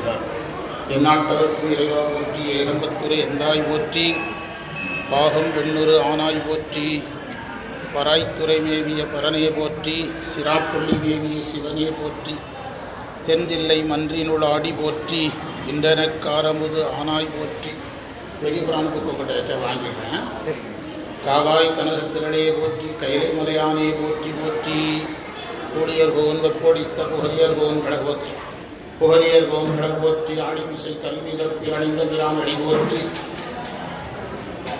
அருள்வார். எந்நாட்டவர்க்கும் இறைவா போற்றி, ஏகம்பத்துரை எந்தாய் போற்றி, பாகம் பெண்ணுறு ஆனாய் போற்றி, பராய்த்துறை மேவிய பரனே போற்றி, சிராப்புள்ளி மேவிய சிவனே போற்றி, தென்தில்லை மன்றினுள் ஆடி போற்றி, இன்றனக்காரமுது ஆனாய் போற்றி. பெரிய புராணத்துக்கு உங்கள்கிட்ட வாங்கிடுறேன். காவாய் கனகத்திரளே போற்றி, கைலை மலையானே போற்றி போற்றி, கூடியர் கோன் வெப்பொடித்த புகழியர் கோன் கடகோற்றி, புகழியர் கோன் கடகோற்றி, ஆடிமிசை கல்வி தப்பி அணிந்த பிரான் அடி போற்றி,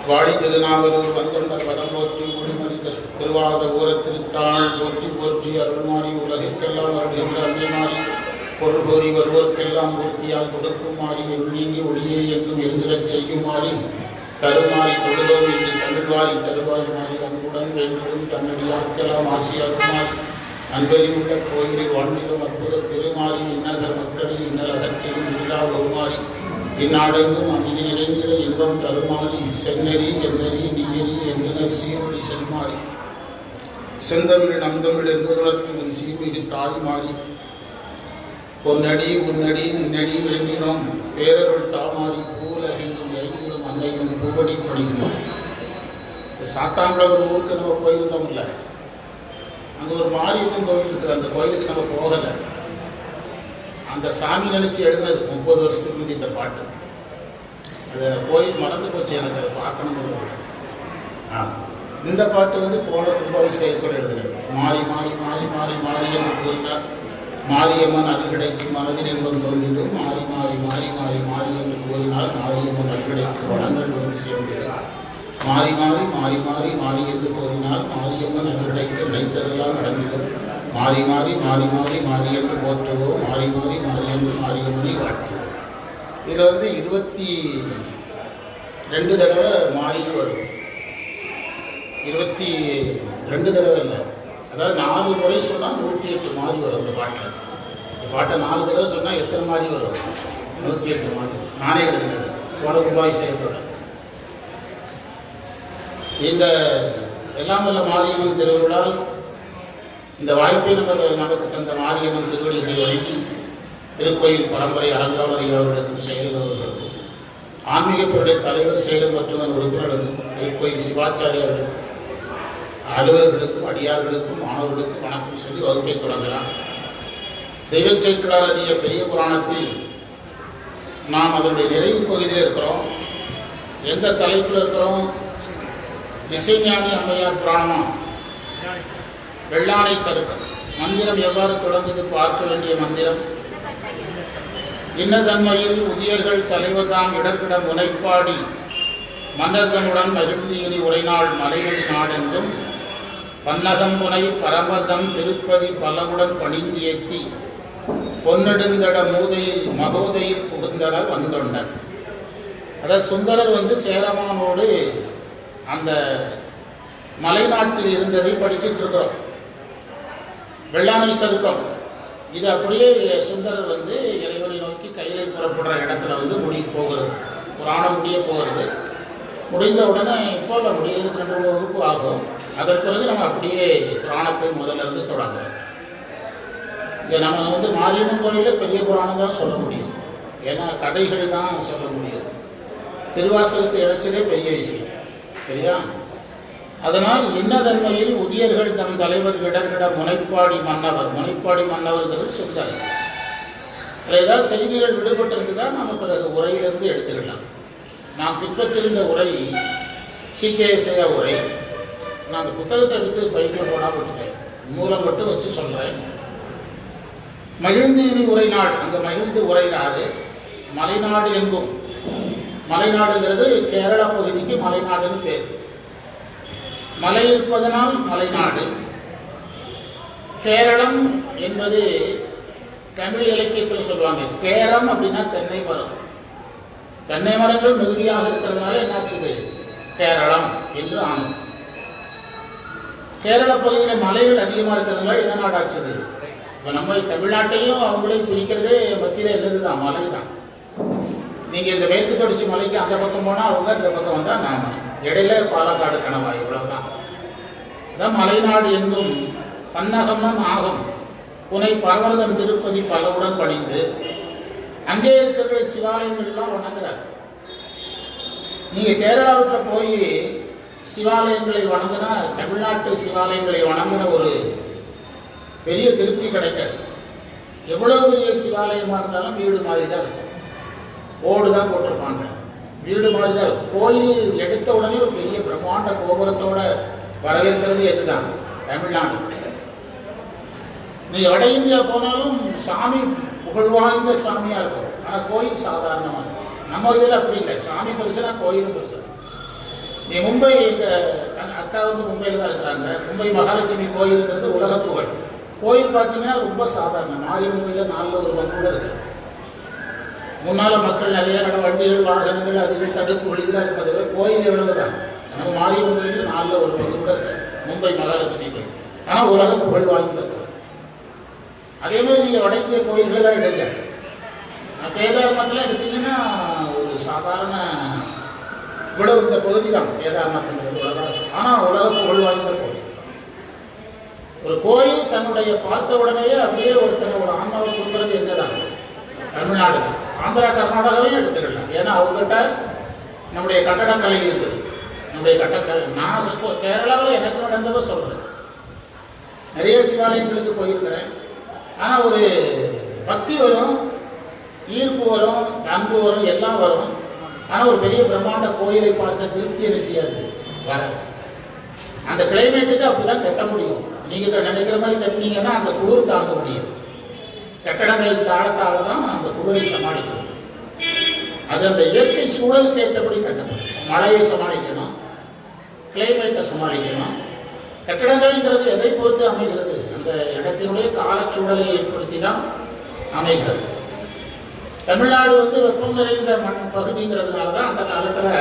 வாழி திருநாவலூர் வந்தொண்ட பதம் போற்றி, ஒளிமறி திருவாத ஊர திருத்தாள் போற்றி போற்றி, அருள்மாறி உலகிற்கெல்லாம் அருள்கின்ற அன்னை மாறி, பொருள் கோரி வருவோர்க்கெல்லாம் பூர்த்தியால் கொடுக்கும் மாறி, நீங்கி ஒளியே எங்கும் இருந்திடச் செய்யும் மாறி, தருமாறி தொழுதோம் என்று தமிழ்வாரி தருவாய் மாறி, அன்புடன் வேண்டிடும் தன்னடியார்க்கெல்லாம் ஆசியாகுமாறி, அன்பரில் உள்ள கோயிலில் வாழ்ந்திடும் அற்புத திருமாறி, இன்னகர் மக்களில் இன்னல் அகற்றிடும் இல்லா வருமாறி, இந்நாடெங்கும் அமைதி நிறைந்திட இன்பம் தருமாறி, செந்நெறி எந்நெறி நீயறி என்றனர் சீரொழி செல்மாறி, செந்தமிழ் நந்தமிழ் என்பதுணர்க்கும் சீர்மிகு தாய் மாறி, பொன்னடி உன்னடி நின்னடி வேண்டினோம் பேரருள் தாமாறி, பூவுலகெங்கும் நிறைந்திடும் அன்னையும் பூவடி பணிக்கணும். சாத்தாங்கள ஒரு ஊருக்கு நம்ம போயிருந்தோம்ல, அங்கே ஒரு மாரியம்மன் கோவில் இருக்குது. அந்த கோயிலுக்கு நம்ம போகலை. அந்த சாமி நினச்சி எழுதுனது 30 வருஷத்துக்கு முந்தைய இந்த பாட்டு. அது கோயில் மறந்து போச்சு, எனக்கு அதை பார்க்கணும்னு. இந்த பாட்டு போன கும்பாபிஷேகத்தோடு எழுதுனது. மாறி மாறி மாறி மாறி மாறி என்று கூறினார், மாரியம்மன் அருள்கிடைக்கும் மனதில் இன்பம் தோன்றிடும், மாறி மாறி மாறி மாறி மாறி என்று கூறினால் மாரியம்மன் அருள்கிடைக்கும் வளங்கள் சேர்ந்திடும், மாறி மாறி மாறி மாறி மாறி என்று கூறினால் மாரியம்மன் அருள்கிடைக்கு நினைத்ததெல்லாம் நடந்திடும், மாறி மாறி மாறி மாறி மாறி என்று போற்றுவோம், மாறி மாறி மாறி என்று மாரியம்மனை வாழ்த்துவோம். இதில் 22 தடவை மாறின்னு வரும். 22 தடவை இல்லை, அதாவது 4 முறை சொன்னால் 108 மாறி வரும். அந்த பாட்டில் இந்த பாட்டை 4 தடவை சொன்னால் எத்தனை மாறி வரும்? 108 மாறி. நானே எழுதினது போன கும்பாபிஷேகத்தோட. இந்த எல்லாம் வல்ல மாரியம்மன் திருவிழால் இந்த வாய்ப்பை நமக்கு தந்த மாரியம்மன் திருவடிகளை வழங்கி, திருக்கோயில் பரம்பரை அறங்காவலர் அவர்களுக்கும் செயலர் அவர்களுக்கும், ஆன்மீகத்தினுடைய தலைவர் செயலர் மற்றும் உறுப்பினர்களுக்கும், திருக்கோயில் சிவாச்சாரியர்களுக்கும், அலுவலர்களுக்கும், அடியார்களுக்கும், மாணவர்களுக்கும் வணக்கம் சொல்லி வகுப்பை தொடங்கலாம். தெய்வச் சேக்கிழார் அறிய பெரிய புராணத்தில் நாம் அதனுடைய நிறைவு பகுதியில் இருக்கிறோம். எந்த தலைப்பில் இருக்கிறோம்? இசைஞானி அம்மையார் புராணமா? வெள்ளானை சருக்கம். மந்திரம் எவ்வாறு தொடங்குது? பார்க்க வேண்டிய மந்திரம். இன்னதன்மையில் உதியர்கள் தலைவர் தாம் இடர்கிட முனைப்பாடி, மன்னர்தனுடன் மகிழ்ந்தியதி உரைநாள் மலைமொழி நாடெங்கும், பன்னகம் புனை பரமதம் திருப்பதி பலவுடன் பணிந்து ஏத்தி, பொன்னெடுந்தட மூதையில் மகோதையில் புகுந்தனர் வந்தொண்டர். அதாவது சுந்தரர் சேரமானோடு அந்த மலைநாட்டில் இருந்ததை படிச்சுட்டு இருக்கிறோம். வெள்ளானை சருக்கம் இது அப்படியே சுந்தரர் இறைவனை நோக்கி கையிலை புறப்படுற இடத்துல முடிய போகிறது. புராணம் முடிய போகிறது. முடிந்த உடனே இப்போ முடியறதுக்கு 2 வகுப்பு ஆகும். அதற்கு பிறகு நம்ம அப்படியே புராணத்தை முதல்ல இருந்து தொடங்குறோம். இங்கே நம்ம மாரியம்மன் கோயிலில் பெரிய புராணம் தான் சொல்ல முடியும். ஏன்னா கதைகள் தான் சொல்ல முடியும். திருவாசகத்தை இழைச்சதே பெரிய விஷயம், சரியா? அதனால் இன்னதன்மையில் உதியர்கள் தம் தலைவர் இடர்கிட முனைப்பாடி மன்னவர். முனைப்பாடி மன்னவர்ங்கிறது சுந்தரர். அதில் ஏதாவது செய்திகள் விடுபட்டிருந்துதான் நம்ம பிறகு உரையிலிருந்து எடுத்துக்கலாம். நாம் பின்பற்றுகின்ற உரை சீக்கிய உரை. நான் அந்த புத்தகத்தை எடுத்து பைக்கில் போடாமல் விட்டுட்டேன், மூலம் மட்டும் வச்சு சொல்கிறேன். மகிழ்ந்தீதி உரை நாள், அங்கே மகிழ்ந்து உரையிடாது. மலைநாடு எங்கும். மலைநாடுங்கிறது கேரளா பகுதிக்கு மலைநாடுன்னு பேர். மலை இருப்பதனால் மலைநாடு. கேரளம் என்பது தமிழ் இலக்கியத்தில் சொல்லுவாங்க. கேரம் அப்படின்னா தென்னை மரம். தென்னை மரங்கள் மிகுதியாக இருக்கிறதுனால என்னாச்சுது? கேரளம் என்று ஆனது. கேரள பகுதியில் மலைகள் அதிகமாக இருக்கிறதுனால என்ன நாடாச்சுது? இப்போ நம்ம தமிழ்நாட்டையும் அவங்களையும் பிரிக்கிறதே மத்தியில் என்னது தான்? மலை தான். நீங்கள் இந்த மேற்கு தொடர்ச்சி மலைக்கு அந்த பக்கம் போனால் அவங்க, இந்த பக்கம் வந்தால் நாம. இடையில பாலக்காடு கணவாய், இவ்வளவுதான். அதான் மலைநாடு எங்கும் பன்னகமன் ஆகம் புனை பரவரதம் திருப்பதி பலவுடன் பணிந்து, அங்கே இருக்கிற சிவாலயங்கள்லாம் வணங்குறாங்க. நீங்க கேரளாவுக்கு போய் சிவாலயங்களை வணங்கினா தமிழ்நாட்டு சிவாலயங்களை வணங்கின ஒரு பெரிய திருப்தி கிடைக்காது. எவ்வளவு பெரிய சிவாலயமா இருந்தாலும் வீடு மாதிரி தான் இருக்கும். ஓடு தான் போட்டிருப்பாங்க, வீடு மாதிரி தான் இருக்கும். கோயில் எடுத்த உடனே ஒரு பெரிய பிரம்மாண்ட கோபுரத்தோட வரவேற்கிறது எதுதான்? தமிழ்நாடு. நீ வட இந்தியா போனாலும் சாமி புகழ்வாய்ந்த சாமியா இருக்கும், ஆனால் கோயில் சாதாரணமாக இருக்கும். நம்ம இதில் அப்படி இல்லை, சாமி பெருசுனா கோயிலும் பெருசு. நீ மும்பை, எங்கள் அக்கா மும்பையில் தான் இருக்கிறாங்க. மும்பை மகாலட்சுமி கோயிலுங்கிறது உலக புகழ். கோயில் பார்த்தீங்கன்னா ரொம்ப சாதாரணம். மாரியம்மன் கோயிலில் 4 ஒரு பங்கு கூட இருக்கு. முன்னால் மக்கள் நிறைய வண்டிகள், வாகனங்கள், அதுகள், தடுப்புகள் இதெல்லாம் இருக்கிறது. கோயில் எவ்வளவுதான். நம்ம மாரியம்மன் கோயிலில் 4 ஒரு பங்கு கூட இருக்கு, மும்பை மகாலட்சுமி கோயில். ஆனால் உலக புகழ் வாய்ந்த கோயில். அதே மாதிரி நீங்கள் வட இந்திய கோயில்களாக எடுங்க. கேதார்நாத்லாம் எடுத்தீங்கன்னா ஒரு சாதாரண இவ்வளவு இந்த பகுதி தான் கேதார்நாத்ங்கிறது உலகம். ஆனால் உலக புகழ் வாய்ந்த கோயில். ஒரு கோயில் தன்னுடைய பார்த்த உடனேயே அப்படியே ஒருத்தனை ஒரு ஆன்மாவை தூக்குறது எங்கதான்? தமிழ்நாடு. ஆந்திரா கர்நாடகாவையும் எடுத்துக்கலாம். ஏன்னா அவங்ககிட்ட நம்முடைய கட்டடக்கலை இருக்குது. நம்முடைய கட்டடக்கலை நான் கேரளாவில் எனக்கு நடந்ததை சொல்கிறேன். நிறைய சிவாலயங்களுக்கு போயிருக்கிறேன். ஆனால் ஒரு பக்தி வரும், ஈர்ப்பு வரும், அன்பு வரும், எல்லாம் வரும். ஆனால் ஒரு பெரிய பிரம்மாண்ட கோயிலை பார்த்த திருப்தி என்ன செய்யாது, வர. அந்த கிளைமேட்டுக்கு அப்படிதான் கட்ட முடியும். நீங்கள் நினைக்கிற மாதிரி கட்டினீங்கன்னா அந்த குளிர் தாங்க முடியாது. கட்டடங்கள் தாழத்தாழ தான் அந்த குளிரை சமாளிக்கணும். அது அந்த இயற்கை சூழலுக்கு ஏற்றபடி கட்டணும். மழையை சமாளிக்கணும், கிளைமேட்டை சமாளிக்கணும். கட்டடங்கள்ங்கிறது எதை பொறுத்து அமைகிறது? அந்த இடத்தினுடைய காலச்சூழலை ஏற்படுத்தி தான் அமைகிறது. தமிழ்நாடு வெப்பம் நிறைந்த மண் பகுதிங்கிறதுனால தான் அந்த காலத்தில்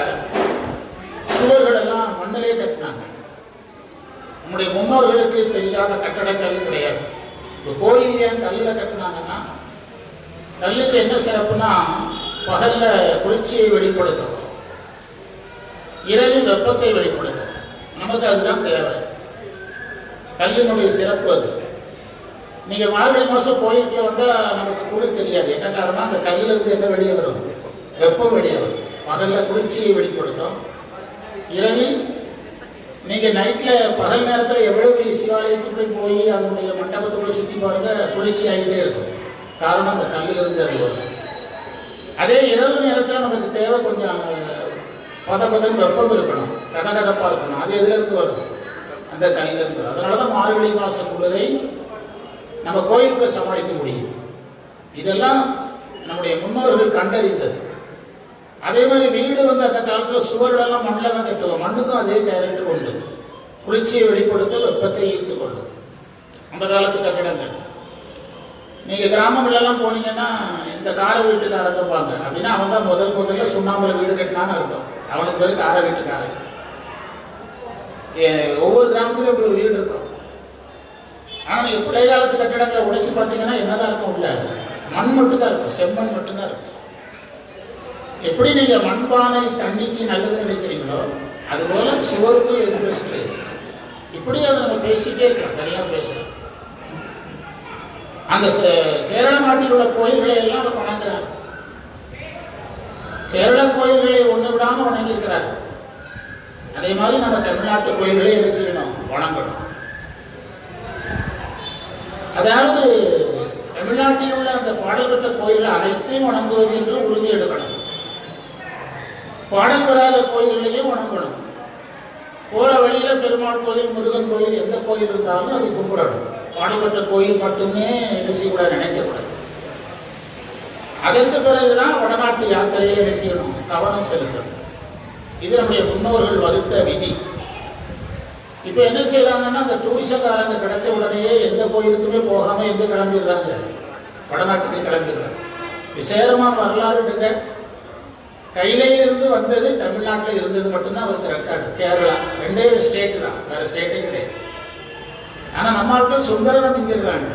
சுவர்கள் எல்லாம் மண்ணிலே கட்டினாங்க. நம்முடைய முன்னோர்களுக்கு தெரியாத கட்டடக்கலை கிடையாது. இப்போ கோயில் ஏன் கல்லில் கட்டினாங்கன்னா, கல்லுக்கு என்ன சிறப்புனா பகல்ல குளிர்ச்சியை வெளிப்படுத்தும், இரவில் வெப்பத்தை வெளிப்படுத்தும். நமக்கு அதுதான் தேவை. கல்லினுடைய சிறப்பு அது. நீங்க மார்கழி மாசம் கோயிலுக்குள்ள வந்தால் நமக்கு குளிர் தெரியாது. என்ன காரணம்? அந்த கல்லில் இருந்து என்ன வெளியே வரும்? வெப்பம் வெளியே வரும். பகல்ல குளிர்ச்சியை வெளிப்படுத்தும். இரவில் நீங்க நைட்ல பகல் நேரத்தில் எவ்வளவு சிவாலயத்துக்குள்ளே போய் அதனுடைய மண்டபத்துக்குள்ளே சுற்றி பாருங்க, குளிர்ச்சி ஆகிட்டே இருக்கும். காரணம் அந்த கல்லில் இருந்து அது வரும். அதே இரவு நேரத்தில் நமக்கு தேவை கொஞ்சம் பதப்பதன் வெப்பம் இருக்கணும், கதகதப்பா இருக்கணும். அது எதுல இருந்து வரும்? அந்த கல்லில் இருந்து. அதனாலதான் மார்கழி மாச குளிரை நம்ம கோயிலுக்குள்ள சமாளிக்க முடியுது. இதெல்லாம் நம்முடைய முன்னோர்கள் கண்டறிந்தது. அதே மாதிரி வீடு அந்த காலத்தில் சுவர்களெல்லாம் மண்ணில் தான் கட்டுவோம். மண்ணுக்கும் அதே கேரக்டர் உண்டு. குளிர்ச்சியை வெளிப்படுத்த, வெப்பத்தை ஈர்த்து கொள்ளும் அந்த காலத்து கட்டிடங்கள். நீங்க கிராமங்கள்லாம் போனீங்கன்னா இந்த காரை வீட்டுக்காரங்க அப்படின்னா அவன் தான் முதல்ல சுண்ணாம்புல வீடு கட்டினான்னு அர்த்தம். அவனுக்கு பேர் காரை வீட்டுக்காரன். ஒவ்வொரு கிராமத்திலும் இப்படி ஒரு வீடு இருக்கும். ஆனால் நீங்கள் பழைய காலத்து கட்டிடங்களை உடைச்சு பார்த்தீங்கன்னா என்னதான் இருக்கும்? உள்ள மண் மட்டும்தான் இருக்கும், செம்மண் மட்டும்தான் இருக்கும். எப்படி நீங்கள் மண்பானை தண்ணிக்கு நல்லது நினைக்கிறீங்களோ அதுபோல சுவருக்கும் எது பெஸ்ட்டு, இப்படி அதை நம்ம பேசிட்டே இருக்கலாம், தனியாக பேசலாம். அந்த கேரள நாட்டில் உள்ள கோயில்களை எல்லாம் அவங்க வணங்குறாங்க. கேரள கோயில்களை ஒன்று விடாமல் வணங்கியிருக்கிறார்கள். அதே மாதிரி நம்ம தமிழ்நாட்டு கோயில்களை என்ன செய்யணும்? வணங்கணும். அதாவது தமிழ்நாட்டில் உள்ள அந்த பாடல் பெற்ற கோயில்கள் அனைத்தையும் வணங்குவது என்று உறுதி எடுக்கணும். பாடல் பெறாத கோயில்களையும் வணங்கணும். போற வழியில பெருமாள் கோயில், முருகன் கோயில், எந்த கோயில் இருந்தாலும் அதை கும்பிடணும். பாடல் பெற்ற கோயில் மட்டுமே என்ன செய்யக்கூடாது, நினைக்கக்கூடாது. அதற்கு பிறகுதான் வடநாட்டு யாத்திரையை என்ன செய்யணும்? கவனம் செலுத்தணும். இது நம்முடைய முன்னோர்கள் வகுத்த விதி. இப்போ என்ன செய்யறாங்கன்னா, அந்த டூரிசக்காரங்க கிடைச்ச உடனேயே எந்த கோயிலுக்குமே போகாம எங்க கிளம்பிடுறாங்க? வடநாட்டுக்கு கிளம்பிடுறாங்க. விசேஷமான வரலாறு எடுங்க. கையிலிருந்து வந்தது தமிழ்நாட்டில் இருந்தது மட்டும்தான் அவருக்கு ரெக்கார்டு. கேரளா 2 ஸ்டேட்டு தான், வேற ஸ்டேட்டே கிடையாது. ஆனால் நம்ம ஆட்கள் சுந்தரம் இங்கிருக்காங்க.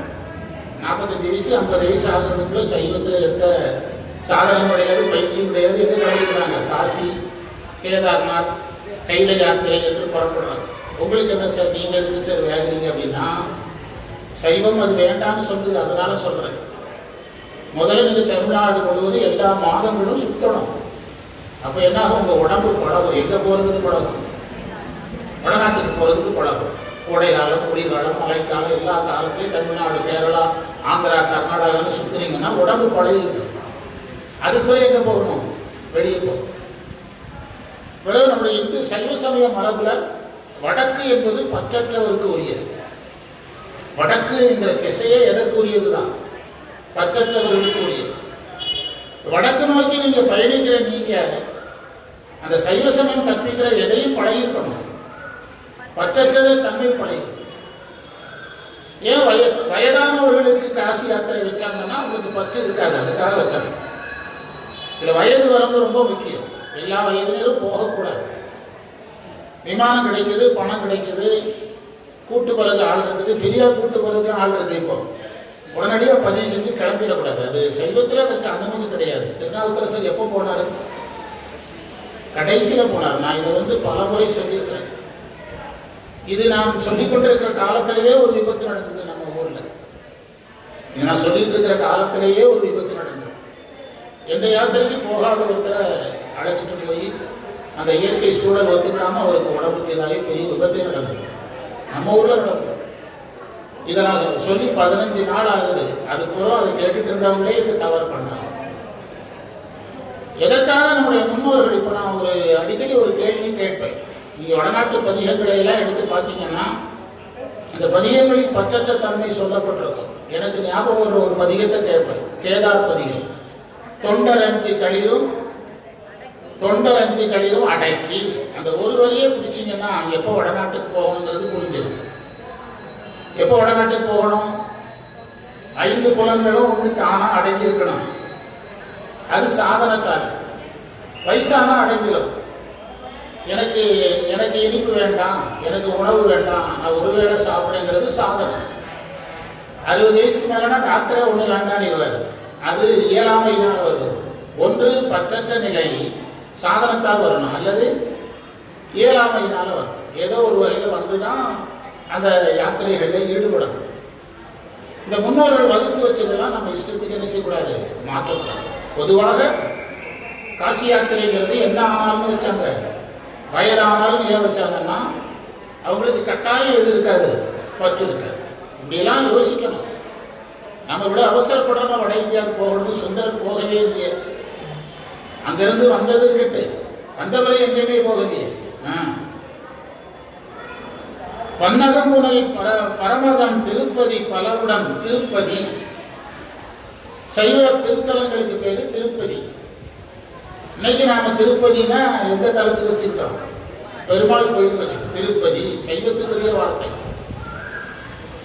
45 வயசு 50 வயசு ஆகுறதுக்குள்ள சைவத்தில் எந்த சாதனம் கிடையாது, பயிற்சியும் கிடையாது. எங்க கிளம்பிடுறாங்க? காசி, கேதார்நாத், கையில யாத்திரை என்று புறப்படுறாங்க. உங்களுக்கு என்ன சார், நீங்க எதுக்கு சார் வேகிறீங்க அப்படின்னா, சைவம் அது வேண்டாம்னு சொல்லுது, அதனால சொல்றேன். முதல்ல நீங்கள் தமிழ்நாடு முழுவதும் எல்லா மாதங்களும் சுற்றணும். அப்போ என்னாகும், உங்கள் உடம்பு பழகும். எங்கே போகிறதுக்கு பழகும்? வடநாட்டுக்கு போகிறதுக்கு பழகும். கோடை காலம், குளிர்காலம், மழைக்காலம், எல்லா காலத்துலையும் தமிழ்நாடு, கேரளா, ஆந்திரா, கர்நாடகான்னு சுற்றுனீங்கன்னா உடம்பு பழகிடும். அதுக்கு பிறகு எங்கே போகணும்? வெளியே போகணும். பிறகு நம்முடைய இந்து சைவ சமய மரபில் வடக்கு என்பது பற்றற்றவருக்கு உரியது. வடக்கு என்கிற திசையே எதற்கு உரியது தான்? பற்றற்றவர்களுக்கு உரியது. வடக்கு நோக்கி நீங்கள் பயணிக்கிற நீங்கள் அந்த சைவ சமயம் கற்பிக்கிற எதையும் பழகிருக்கணும். பற்றற்றதை தன்மை பழகி. ஏன் வயதானவர்களுக்கு காசி யாத்திரை வச்சாங்கன்னா அவங்களுக்கு பற்று இருக்காது, அதுக்காக வச்சாங்க. இதில் வயது வரம்பு ரொம்ப முக்கியம். எல்லா வயதினரும் போகக்கூடாது. விமானம் கிடைக்குது, பணம் கிடைக்குது, கூட்டு பிறகு ஆள் இருக்குது, ஃப்ரீயாக கூட்டு பிறகு ஆள் இருக்கு. இப்போ உடனடியாக பதிவு செஞ்சு கிளம்பிடக்கூடாது. அது சைவத்தில் அதற்கு அனுமதி கிடையாது. திருநாவுக்கரசர் எப்போ போனார்? கடைசியில் போனார். நான் இதை பல முறை சொல்லியிருக்கிறேன். இது நான் சொல்லிக் கொண்டிருக்கிற காலத்திலேயே ஒரு விபத்து நடந்தது நம்ம ஊரில். இது நான் சொல்லிட்டு இருக்கிற காலத்திலேயே ஒரு விபத்து நடந்தது. எந்த யாத்திரைக்கு போகாத ஒருத்தரை அழைச்சிட்டு போய் அந்த இயற்கை சூழல் ஒத்துக்கிடாமல் அவருக்கு உடம்புக்கு ஏதாவது பெரிய விபத்தே நடந்தது. நம்ம ஊரில் நடந்தது. இதை நான் சொல்லி 15 நாள் ஆகுது. அதுக்கப்புறம் அதை கேட்டுட்டு இருந்தவங்களே இது தவறு பண்ணாங்க. எதற்காக நம்முடைய முன்னோர்கள், இப்போ நான் அடிக்கடி ஒரு கேள்வி கேட்பேன். நீங்கள் வடநாட்டு பதிகங்களை எல்லாம் எடுத்து பார்த்தீங்கன்னா அந்த பதிகங்களில் பற்றற்ற தன்மை சொல்லப்பட்டிருக்கும். எனக்கு ஞாபகம் ஒரு பதிகத்தை கேட்பேன். கேதார் பதிகம். தொண்டரஞ்சு களிரும் அடக்கி, அந்த ஒரு வரியே பிடிச்சிங்கன்னா எப்போ வடநாட்டுக்கு போகணுங்கிறது புரிஞ்சிடும். எப்போ வடநாட்டுக்கு போகணும்? 5 புலன்களும் ஒன்று தானாக அடங்கி இருக்கணும். அது சாதனத்தால். வயசானா அடங்கிடும். எனக்கு இனிப்பு வேண்டாம், எனக்கு உணவு வேண்டாம், நான் ஒரு வேளை சாப்பிடுங்கிறது சாதனம். 60 வயசுக்கு மேலனா டாக்டரே ஒன்று வேண்டான்னு இருவார். அது இயலாமையினால் வருவது. ஒன்று பற்றற்ற நிலை சாதனத்தால் வரணும், அல்லது இயலாமையினால் வரணும். ஏதோ ஒரு வகையில் தான் அந்த யாத்திரைகளில் ஈடுபடணும். இந்த முன்னோர்கள் வகுத்து வச்சதெல்லாம் நம்ம இஷ்டத்துக்கு என்ன செய்யக்கூடாது, மாற்றக்கூடாது. பொதுவாக காசி யாத்திரைங்கிறது என்ன ஆனாலும் வச்சாங்க. வயதானாலும் ஏன் வச்சாங்கன்னா அவங்களுக்கு கட்டாயம் எது இருக்காது, பற்று இருக்காது. இப்படியெல்லாம் யோசிக்கணும். நம்ம இவ்வளோ அவசரப்படுறோம். வட இந்தியாவுக்கு போகிறது. சுந்தரர் போகவே இல்லையே. அங்கிருந்து வந்தது கிட்டு வந்தவரை எங்கேயுமே போகலையே. பன்னகம்புனை பரமதம் திருப்பதி பலவுடன் திருப்பதி. சைவ திருத்தலங்களுக்கு பேரு திருப்பதி. இன்னைக்கு நாம திருப்பதினா எந்த தளத்துக்கு வச்சுக்கிட்டோம்? பெருமாள் கோயிலுக்கு வச்சுக்கிட்டோம். திருப்பதி சைவத்துக்குரிய வார்த்தை.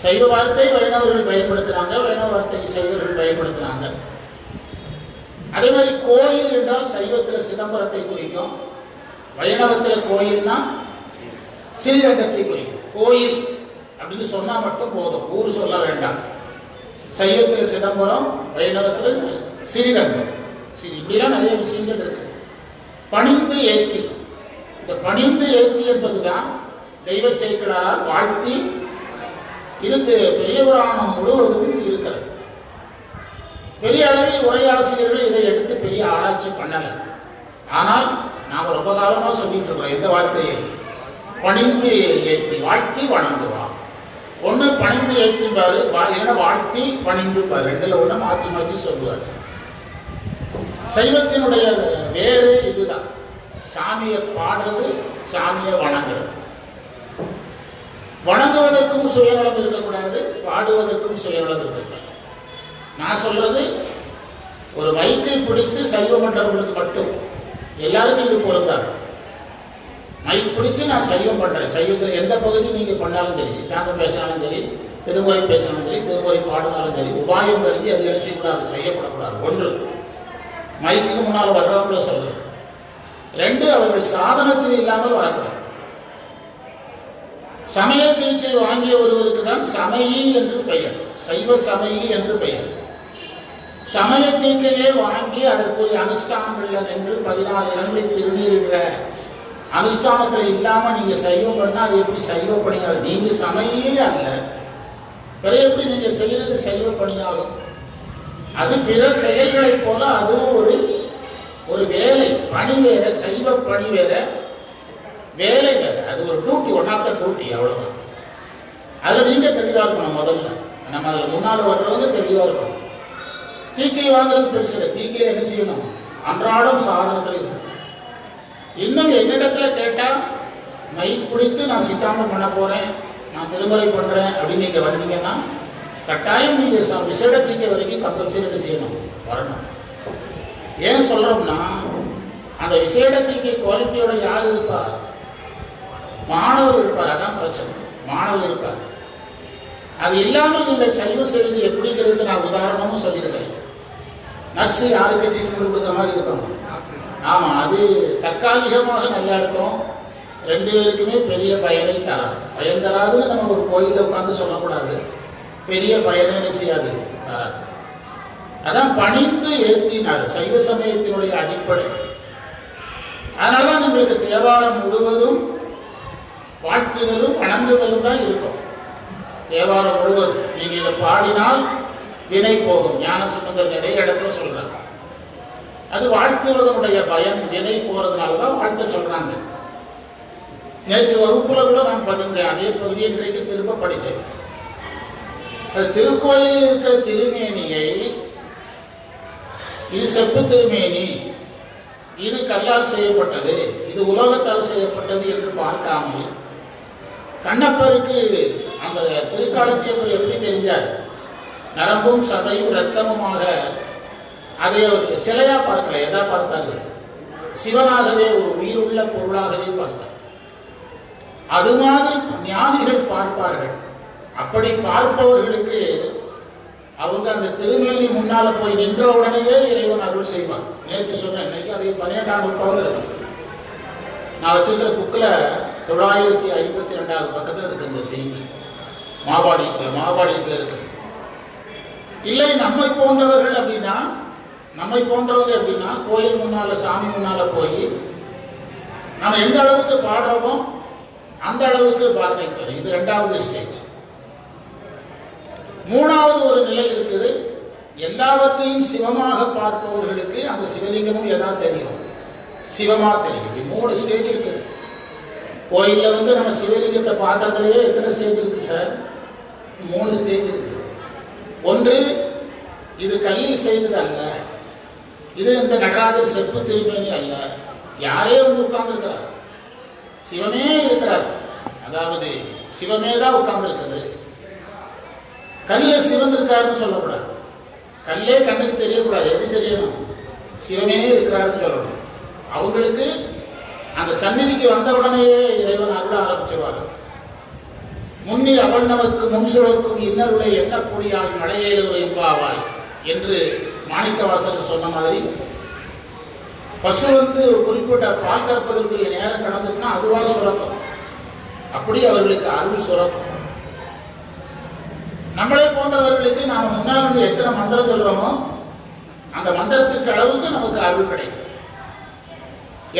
சைவ வார்த்தை வைணவர்கள் பயன்படுத்துறாங்க, வைணவ வார்த்தை சைவர்கள் பயன்படுத்துறாங்க. அதே மாதிரி கோயில் என்றால் சைவத்தில் சிதம்பரத்தை குறிக்கும், வைணவத்தில் கோயில்னா ஸ்ரீரங்கத்தை குறிக்கும். கோயில் அப்படின்னு சொன்னா மட்டும் போதும், ஊர் சொல்ல வேண்டாம். சைவத்தில் சிதம்பரம், வைணவத்தில் ஸ்ரீரங்கம். சரி, இப்படிலாம் நிறைய விஷயங்கள் இருக்கு. பணிந்து ஏத்தி. இந்த பணிந்து ஏத்தி என்பதுதான் தெய்வ சேக்கிழாரால் வாழ்த்தி இது பெரிய புராணம் முழுவதும் இருக்கிறது. பெரிய அளவில் உரையாசிரியர்கள் இதை எடுத்து பெரிய ஆராய்ச்சி பண்ணலை. ஆனால் நாம் ரொம்ப காலமாக சொல்லிட்டு இருக்கிறோம் எந்த வார்த்தையை? பணிந்து ஏத்தி, வாழ்த்தி வணங்குவான். ஒன்று பணிந்து ஏத்திம்பாரு, இல்லைன்னா வாழ்த்தி பணிந்தும்பாரு. ரெண்டுல ஒன்று மாற்றி மாற்றி சொல்லுவார். சைவத்தினுடைய வேறு இதுதான். சாமியை பாடுறது, சாமியை வணங்குறது. வணங்குவதற்கும் சுயநலம் இருக்கக்கூடாது, பாடுவதற்கும் சுயநலம் இருக்கக்கூடாது. நான் சொல்றது ஒரு மைக்கை பிடித்து சைவம் பண்றவங்களுக்கு மட்டும். எல்லாருக்கும் இது பொருந்தாது. மைக் பிடிச்சு நான் சைவம் பண்றேன். சைவத்தில் எந்த பகுதி நீங்க பண்ணாலும் சரி, சித்தாந்தம் பேசினாலும் சரி, திருமுறை பேசினாலும் சரி, திருமுறை பாடினாலும் சரி, உபாயம் கருதி அது என்ன செய்யக்கூடாது, செய்யப்படக்கூடாது. ஒன்று, மைக்குக்கு முன்னால் வர்றவங்கள சொல்றேன். 2, அவர்கள் சாதனத்தில் இல்லாமல் வரக்கூடாது. சமய தீக்கை வாங்கிய ஒருவருக்கு தான் சமயி என்று பெயர், சைவ சமயி என்று பெயர். சமய தீக்கையே வாங்கி அதற்குரிய அனுஷ்டானங்கள்ல நின்று 14 இடங்களை திருநீர்கிற அனுஷ்டானத்தில் இல்லாம நீங்க சைவம் பண்ணா அது எப்படி சைவ பணியாகும்? நீங்க சமயே அல்ல, பிற எப்படி நீங்க செய்யறது சைவ பணியாகும்? அது பிற செயல்களைப் போல அதுவும் ஒரு வேலை, பணி வேற, சைவ பணி வேற, வேலை வேற. அது ஒரு duty, one of the duty, அவ்வளவுதான். அதுல நீங்க தெளிவா இருக்கணும். முதல்ல நம்ம அதுல முன்னால வர்றவங்க தெளிவா இருக்கணும். தீக்கை வாங்குறது பெருசு இல்லை. தீக்கையில என்ன செய்யணும்? அன்றாடம் சாதனத்தில் இருக்கணும். இன்னும் என்னிடத்துல கேட்டா, மைக் பிடித்து நான் சித்தாந்தம் பண்ண போறேன், நான் திருமறை பண்றேன் அப்படின்னு நீங்க வந்தீங்கன்னா கட்டாயம் நீங்க விசேட தீக்கை வரைக்கும் கம்பல்சரி என்ன செய்யணும்? வரணும். ஏன் சொல்றோம்னா, அந்த விசேட தீக்கை குவாலிட்டியோட யார் இருப்பார்? மாணவர் இருப்பார். அதான் பிரச்சனை. மாணவர் இருப்பார். அது இல்லாமல் நீங்கள் சைவம் செய்வது எப்படிங்கிறதுக்கு நான் உதாரணமும் சொல்லியிருக்கிறேன். நர்ஸு யாருக்கு ட்ரீட்மெண்ட் கொடுக்குற மாதிரி இருக்கும். ஆமா, அது தற்காலிகமாக நல்லா இருக்கும். 2 பேருக்குமே பெரிய பயனை தராது. பயன் தராதுன்னு நம்ம ஒரு கோயிலில் உட்காந்து சொல்லக்கூடாது. பெரிய பயனை செய்யாது, தராது. அதான் பணிந்து ஏற்றினார் சைவ சமயத்தினுடைய அடிப்படை. அதனாலதான் நம்மளுக்கு தேவாரம் முழுவதும் வாழ்த்துதலும் வணங்குதலும் தான் இருக்கும். தேவாரம் முழுவதும் நீங்க இதை பாடினால் வினை போகும். ஞானசம்பந்தர் நிறைய இடத்துல சொல்றாங்க. அது வாழ்த்துவதனுடைய பயன். வினை போறதுனாலதான் வாழ்த்த சொல்றாங்க. நேற்று வகுப்புல கூட நான் பதிந்தேன். அதே பகுதியை இன்றைக்கு திரும்ப படித்தேன். அது திருக்கோயிலில் இருக்கிற திருமேனியை, இது செப்பு திருமேனி, இது கல்லால் செய்யப்பட்டது, இது உலோகத்தால் செய்யப்பட்டது என்று பார்க்காமல், கண்ணப்பருக்கு அந்த திருக்காலத்தியப்பர் எப்படி தெரிஞ்சார்? நரம்பும் சதையும் இரத்தமுமாக அதை அவர் சிலையா பார்க்கல. எதா பார்த்தாரு? சிவனாகவே, ஒரு உயிருள்ள பொருளாகவே பார்த்தார். அது மாதிரி ஞானிகள் பார்ப்பார்கள். அப்படி பார்ப்பவர்களுக்கு அவங்க அந்த திருமேனி முன்னால போய் நின்ற உடனேயே இறைவன் அருள் செய்வான். நேற்று சொன்ன இன்னைக்கு அது 12ஆம் நூற்றாண்டு இருக்கு. நான் வச்சிருக்கிற புக்கில் 952வது பக்கத்தில் இருக்கு இந்த செய்தி. மாபாடியத்தில் இருக்கு. இல்லை நம்மை போன்றவர்கள் அப்படின்னா, நம்மை போன்றவங்க அப்படின்னா கோயில் முன்னால, சாமி முன்னால போய் நம்ம எந்த அளவுக்கு பாடுறோமோ அந்த அளவுக்கு பாரணை தரும். இது 2வது ஸ்டேஜ். 3வது ஒரு நிலை இருக்குது. எல்லாவற்றையும் சிவமாக பார்ப்பவர்களுக்கு அந்த சிவலிங்கமும் எதா தெரியும்? சிவமா தெரியும். 3 ஸ்டேஜ் இருக்குது. கோயில்ல நம்ம சிவலிங்கத்தை பார்க்கறதுலயே எத்தனை ஸ்டேஜ் இருக்கு சார்? 3 ஸ்டேஜ் இருக்கு. ஒன்று, இது கல்லில் செய்தது அல்ல, இது இந்த நடராஜர் செப்பு திருமேனி அல்ல, யாரே உட்கார்ந்து இருக்கிறார், சிவமே இருக்கிறார். அதாவது சிவமே தான் உட்கார்ந்து இருக்குது. கல்ல சிவன் இருக்காருன்னு சொல்லக்கூடாது. கல்லே கண்ணுக்கு தெரியக்கூடாது. எது தெரியணும்? சிவமே இருக்கிறாருன்னு சொல்லணும். அவங்களுக்கு அந்த சந்நிதிக்கு வந்த உடனேயே இறைவன் அருள ஆரம்பிச்சிருவார். முன்னி அவள் நமக்கு முன்சுழக்கும் இன்னருளை எண்ணக்கூடியால் மழையேலூர் என்பாவாய் என்று மாணிக்கவாசகர் சொன்ன மாதிரி, பசு குறிப்பிட்ட பால் கறப்பதற்குரிய நேரம் கடந்துட்டுனா அதுவா சுரக்கும். அப்படி அவர்களுக்கு அருள் சுரக்கும். நம்மளே போன்றவர்களுக்கு நாம் முன்னால் எத்தனை மந்திரம் சொல்றோமோ அந்த மந்திரத்திற்கு அளவுக்கு நமக்கு அருள் கிடைக்கும்.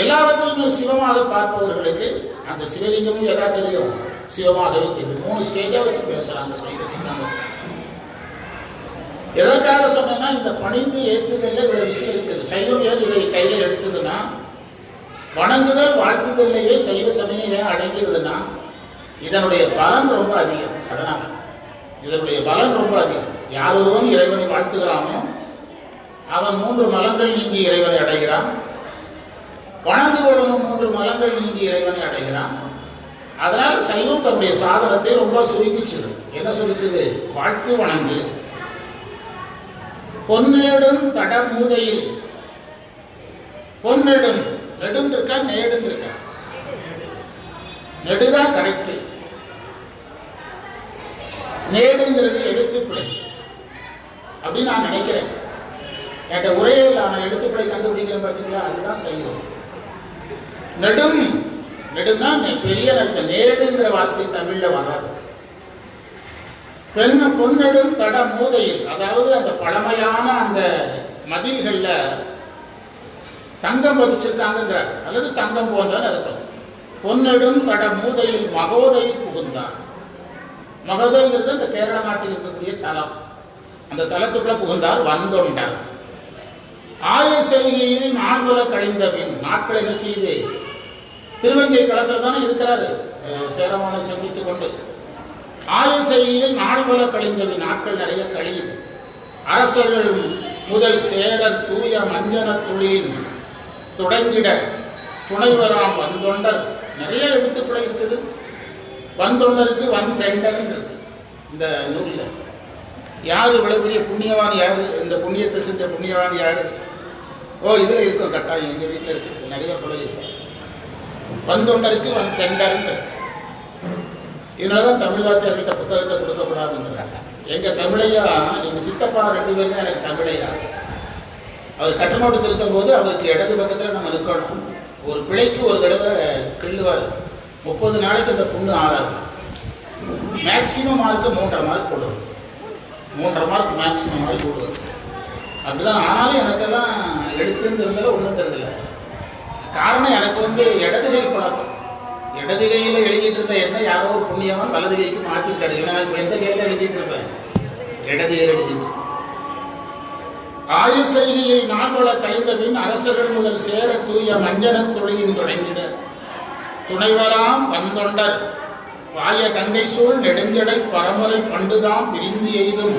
எல்லாவற்றையும் சிவமாக பார்ப்பவர்களுக்கு அந்த சிவலிங்கமும் எதா தெரியும்? சிவமாகவே தெரியும். 3 ஸ்டேஜா வச்சு பேசுறாங்க சைவ சித்தாந்தம். எதற்காக சொன்னா, இந்த பணிந்து ஏற்றுதல்ல இவ்வளவு விஷயம் இருக்குது. சைவம் ஏன் இதை கையில எடுத்ததுன்னா, வணங்குதல் வாழ்த்துதல்லையே சைவ சமயம் ஏன் அடங்கிடுதுன்னா, இதனுடைய பலன் ரொம்ப அதிகம். அதனால இதனுடைய பலன் ரொம்ப அதிகம். யார் ஒருவன் இறைவனை வாழ்த்துகிறானோ அவன் 3 மலங்கள் நீங்கி இறைவனை அடைகிறான். வணங்குவனும் 3 மலங்கள் நீங்கி இறைவனை அடைகிறான். அதனால் சைவம் தன்னுடைய சாதனத்தை ரொம்ப சுருக்கிச்சது. என்ன சுருக்கிச்சது? வாழ்த்து வணங்கு. பொன்னேடும் தட மூதையில், பொன்னெடும், நெடும் இருக்கா நேடும் இருக்கா? நெடுதான் கரெக்ட். நேடுங்கிறது எழுத்துப்பிழை அப்படின்னு நான் நினைக்கிறேன். என்கிட்ட உரையில் நான் எழுத்துப்பிழை கண்டுபிடிக்கிறேன் பார்த்தீங்களா, அதுதான் சைவம். நெடும், நெடும்னா பெரிய அர்த்தம். நேடுங்கிற வார்த்தை தமிழ்ல வராது. பொன்னெடும் தட மூதையில், அதாவது அந்த பழமையான அந்த மதில்கள்ல தங்கம் பதிச்சிருக்காங்கிறார், அல்லது தங்கம் போன்ற அர்த்தம். பொன்னெடும் தட மூதையில் மகோதையில் புகுந்தார். மகோதைங்கிறது அந்த கேரள நாட்டில் இருக்கக்கூடிய தலம். அந்த தலத்துக்குள்ள புகுந்தார். வந்தொண்டார் ஆய செய்கையில் நாள்பல கழிந்த பின், நாட்கள் என்ன செய்து திருவஞ்சை களத்தில் தானே இருக்கிறாரு சேரமானை சந்தித்துக் கொண்டு. ஆய செய்கையில் நாள்பல கழிந்த பின், நாட்கள் நிறைய கழியுது. அரசர்கள் முதல் சேரர் தூய மஞ்சன துளியின் தொடங்கிட துணைவராம் வந்தொண்டர், நிறைய எழுத்துக்களை இருக்குது. வந்தொண்டருக்கு வந்தெண்டர் இருக்கு இந்த நூலில். யார் இவ்வளவு பெரிய புண்ணியவான், யாரு இந்த புண்ணியத்தை செஞ்ச புண்ணியவான் யாரு? ஓ, இதுல இருக்கும் கட்டாயம், எங்க வீட்டில் இருக்குது, நிறைய கொலை இருக்கும். வந்தொண்டருக்கு வந்தெண்டர். இதனாலதான் தமிழ் வாத்தியார்கிட்ட புத்தகத்தை கொடுக்கக்கூடாதுங்கிறாங்க. எங்க தமிழையா, எங்க சித்தப்பா 2 பேர் தான் எனக்கு தமிழையா. அவர் கட்டணோட்டு திருத்தும் போது அவருக்கு இடது பக்கத்தில் நம்ம இருக்கணும். ஒரு பிழைக்கு ஒரு தடவை கிள்ளுவார். 30 நாளைக்கு அந்த புண்ணு ஆறாது. மேக்சிமம் மார்க்கு 3.5 மார்க் போடுவார். 3.5 மார்க் மேக்சிமம் மார்க் போடுவார். அப்படிதான். ஆனாலும் எனக்கெல்லாம் எழுத்துன்னு தெரிஞ்சல, ஒன்றும் தெரிஞ்சல. காரணம், எனக்கு இடது கை பழக்கம். இடது கையில் எழுதிட்டு இருந்த என்ன யாரோ ஒரு புண்ணியவன் வலது கைக்கு மாற்றிருக்காரு. ஏன்னா இப்போ எந்த கையில் எழுதிட்டு இருப்பேன், இடது கையில் எழுதிட்டு. ஆய செய்கையில் நாள்பல கழிந்த பின் அரசர்கள் முதல் சேர தூய மஞ்சன தொழிலின் தொடங்கிட துணைவராம் வந்தொண்டர் வாய கங்கை சூழ் நெடுஞ்சடை பரமரை பண்டுதாம் பிரிந்து எய்தும்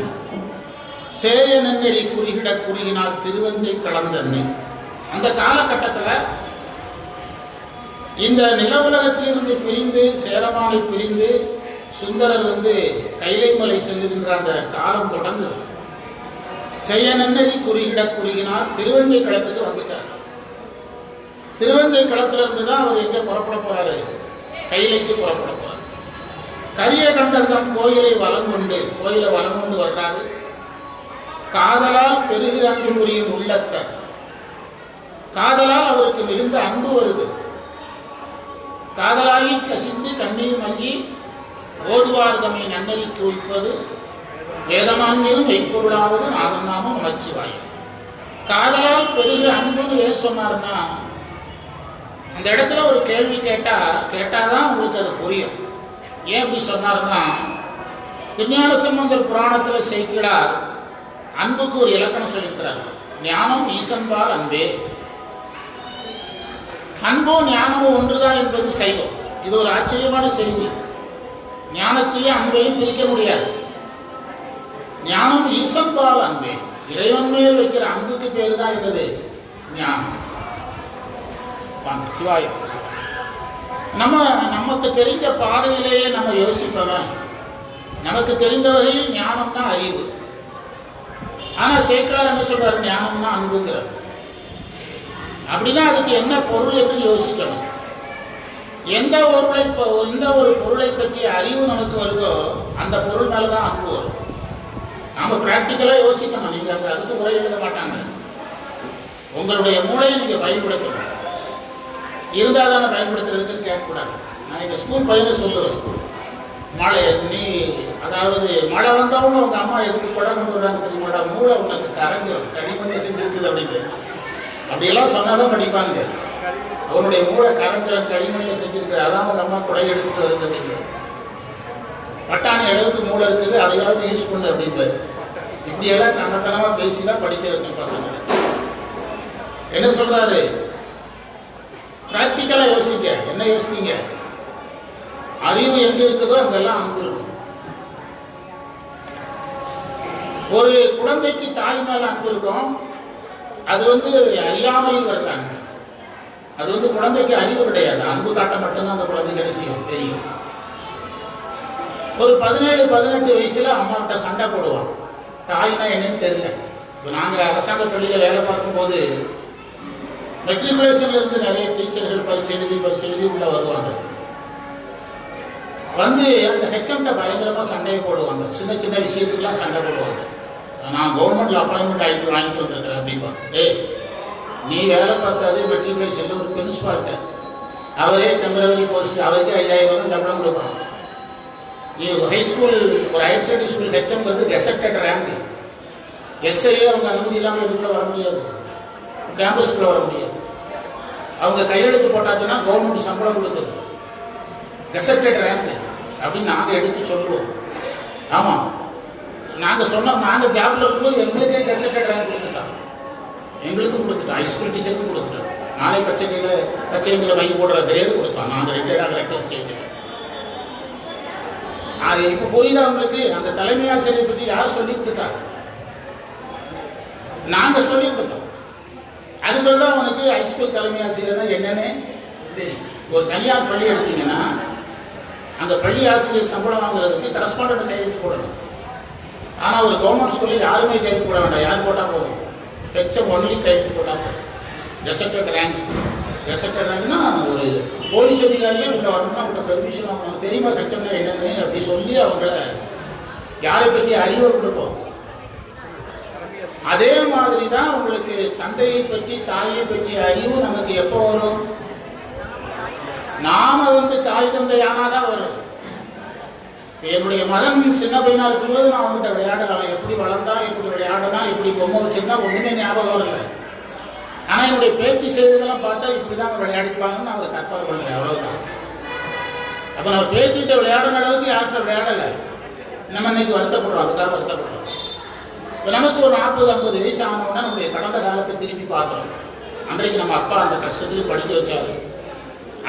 சேய நன்னெறி குறிகிட குறுகினார் திருவஞ்சை களந்தன்னை. அந்த காலகட்டத்தில் இந்த நில உலகத்திலிருந்து பிரிந்து, சேரமானை பிரிந்து சுந்தரர் கைலை மலை செல்லுகின்ற அந்த காலம் தொடங்குது. செய்ய நன்னெறி குறியிட குறுகினார் திருவஞ்சை களத்துக்கு வந்துட்டார். திருவஞ்சை களத்துல இருந்து தான் அவர் எங்க புறப்பட போறாரு, கைலைக்கு புறப்பட போறாரு. கரிய கண்டர்தம் கோயிலை வலம் கொண்டு வர்றாரு. காதலால் பெருகு அன்பு புரியும் உள்ளத்த, காதலால் அவருக்கு மிகுந்த அன்பு வருது. காதலாகி கசிந்து கண்ணீர் மங்கி ஓதுவார் தம்மை நன்னறிக்கு வைப்பது வேதமான்மையும் மெய்ப்பொருளாவது நாதன் நாமம் நமச்சிவாயம். காதலால் பெருகு அன்புன்னு ஏன் சொன்னார்னா, அந்த இடத்துல ஒரு கேள்வி கேட்டாதான் உங்களுக்கு அது புரியும். ஏன் அப்படி சொன்னார்னா, திருஞான சம்பந்தர் புராணத்தில் சேக்கிழார் அன்புக்கு ஒரு இலக்கணம் சொல்லியிருக்கிறார். ஞானம் ஈசன்பால் அன்பே. அன்போ ஞானமோ ஒன்றுதான் என்பது சைவம். இது ஒரு ஆச்சரியமான செய்தி. ஞானத்தையும் அன்பையும் பிரிக்க முடியாது. ஞானம் ஈசன்பால் அன்பே, இறைவன் மேல் வைக்கிற அன்புக்கு பேரு தான் என்னது, ஞானம். சிவாயம். நமக்கு தெரிஞ்ச பாதையிலேயே நம்ம யோசிப்பவன். நமக்கு தெரிந்த வகையில் ஞானம்னா அறிவு. ஆனா சேக்கிழார் என்ன சொல்றாரு, ஞானம்னா அன்புங்கிறார். அப்படின்னா அதுக்கு என்ன பொருள் என்று யோசிக்கணும். எந்த ஒரு பொருளை பற்றிய அறிவு நமக்கு வருதோ அந்த பொருள் மேலதான் அன்பு வரும். நாம பிராக்டிக்கலா யோசிக்கணும். நீங்க அதுக்கு உரை எழுத மாட்டாங்க. உங்களுடைய மூளையை நீங்க பயன்படுத்தணும். இருந்தால் தானே பயன்படுத்துறதுக்குன்னு கேட்கக்கூடாது. நான் எங்க ஸ்கூல் பையனை சொல்லுவேன், மழை வந்தவங்க உங்க அம்மா எதுக்கு குடை கொண்டு வர்றாங்க தெரியுமாடா, மூளை உனக்கு கரைஞ்சிடும், களிமண்ணை செஞ்சிருக்குது அப்படின்னு. அப்படியெல்லாம் சொன்னாதான் படிப்பாங்க. அவனுடைய மூளை கரைஞ்சிடும், களிமண்ணில் செஞ்சிருக்கு, அதான் அவங்க அம்மா குடை எடுத்துட்டு வருது அப்படின்னு. பட்டாணி அளவுக்கு மூளை இருக்குது, அதையாவது யூஸ் பண்ணு அப்படின்னு. இப்படியெல்லாம் கண்ணத்தனமா பேசிதான் படிக்க வச்சேன் பசங்களை. என்ன சொல்றாரு, பிராக்டிக்கலா யோசிக்க. என்ன யோசித்தீங்க? அறிவு எங்க இருக்குதோ அங்கெல்லாம் அன்பு இருக்கும். ஒரு குழந்தைக்கு தாய் மேல அன்பு இருக்கும். அது அறியாமையில் வர்றாங்க. அது குழந்தைக்கு அறிவு கிடையாது. அன்பு காட்ட மட்டும்தான் அந்த குழந்தைக்கு என்ன செய்யும், தெரியும். ஒரு 17-18 வயசுல அம்மாவிட்ட சண்டை போடுவான். தாய்னா என்னன்னு தெரியல. இப்போ நாங்கள் அரசாங்க பள்ளியில் வேலை பார்க்கும்போது மெட்ரிகுலேஷன்ல இருந்து நிறைய டீச்சர்கள் பரிசு எழுதி உள்ள வருவாங்க. அந்த ஹெச்எம்கிட்ட பயங்கரமா சண்டையை போடுவாங்க. சின்ன சின்ன விஷயத்துக்குலாம் சண்டை போடுவாங்க. நான் கவர்மெண்ட்ல அப்பாயின்மெண்ட் ஆகிட்டு வாங்கிட்டு வந்திருக்கிறேன் அப்படின்பா. நீ வேலை பார்த்தாது மெட்ரிகுலேஷன்ல ஒரு பிரின்சிபால்கிட்ட, அவரே டெம்பரவரி போஸ்ட், அவருக்கே 5000 ரூபாய் சம்பளம் கொடுப்பாங்க. ஹைஸ்கூல் ஒரு ஹையர் செகண்டரி ஸ்கூல் ஹெச்எம்ங்கிறது கெசட்டட் ரேங்க். எஸ்ஐயே அவங்க அனுமதி இல்லாமல் இதுக்குள்ள வர முடியாது, கேம்பஸ்குள்ள வர முடியாது. அவங்க கையெழுத்து போட்டாச்சுன்னா கவர்மெண்ட் சம்பளம் கொடுக்குது, கெசட்டட் ரேங்க் அப்படின்னு நாங்கள் எடுத்து சொல்லுவோம். ஆமாம், நாங்கள் சொன்னோம், நாங்கள் ஜாப்ல இருக்கும்போது எங்களுக்கே கெசட்டட் ரேங்க் கொடுத்துட்டான், எங்களுக்கும் கொடுத்துட்டான், ஹைஸ்கூல் டீச்சருக்கும் கொடுத்துட்டான். நானே பச்சைங்களை வாங்கி போடுற கிரேடு கொடுத்தான். நாங்கள் ரிட்டையர்ட் ஆகிற ஸ்டேஜில் அது இப்போ புரியுதா உங்களுக்கு? அந்த தலைமை ஆசிரியரை பற்றி யார் சொல்லி கொடுத்தாங்க? நாங்கள் சொல்லி கொடுத்தோம். அது பிறகுதான் அவனுக்கு ஹைஸ்கூல் தலைமை ஆசிரியர் தான் என்னன்னு தெரியும். ஒரு தனியார் பள்ளி எடுத்தீங்கன்னா அந்த பள்ளி ஆசிரியர் சம்பளம் வாங்குறதுக்கு கரஸ்பாண்டன்ட் கையெழுத்து போடணும். ஆனால் ஒரு கவர்மெண்ட் ஸ்கூலில் யாருமே கையெழுத்து போட வேண்டாம். யார் போட்டால் போதும், ஹெச்எம் ஒன்லி கையெழுத்து போட்டால் போதும். கெசட்டட் ரேங்க், கெசட்டட் ரேங்க்னா ஒரு போலீஸ் அதிகாரியே உங்களை வரணும்னா அவங்கள்ட்ட பெர்மிஷன் வாங்கணும். தெரியுமா ஹெச்எம்னா என்னன்னு அப்படி சொல்லி அவங்கள யாரை பற்றி அறிவை கொடுப்போம். அதே மாதிரி தான் உங்களுக்கு தந்தையை பற்றி தாயை பற்றி அறிவு நமக்கு எப்போ வரும்? நாம தாய் தந்தை ஆனாதான் வரும். என்னுடைய மகன் சின்ன பையனா இருக்கும்போது நான் அவன்கிட்ட விளையாடலாம், எப்படி வளர்ந்தான், எப்படி விளையாடனா, எப்படி பொம்மை வச்சிருந்தா ஒண்ணுமே ஞாபகம் வரல. ஆனா என்னுடைய பேச்சு செய்ததெல்லாம் பார்த்தா இப்படிதான் விளையாடிப்பாங்கன்னு நான் ஒரு கற்பனை பண்றேன், அவ்வளவுதான். அப்ப நம்ம பேச்சுக்கிட்ட விளையாடுற அளவுக்கு யார்கிட்ட விளையாடல. நம்ம இன்னைக்கு வருத்தப்படுறோம், அதுக்காக வருத்தப்படுறோம். இப்போ நமக்கு ஒரு 40-50 வயசு ஆனவுடனே நம்முடைய கடந்த காலத்தை திருப்பி பார்க்குறோம். அன்றைக்கு நம்ம அப்பா அந்த கஷ்டத்துக்கு படிக்க வச்சாரு,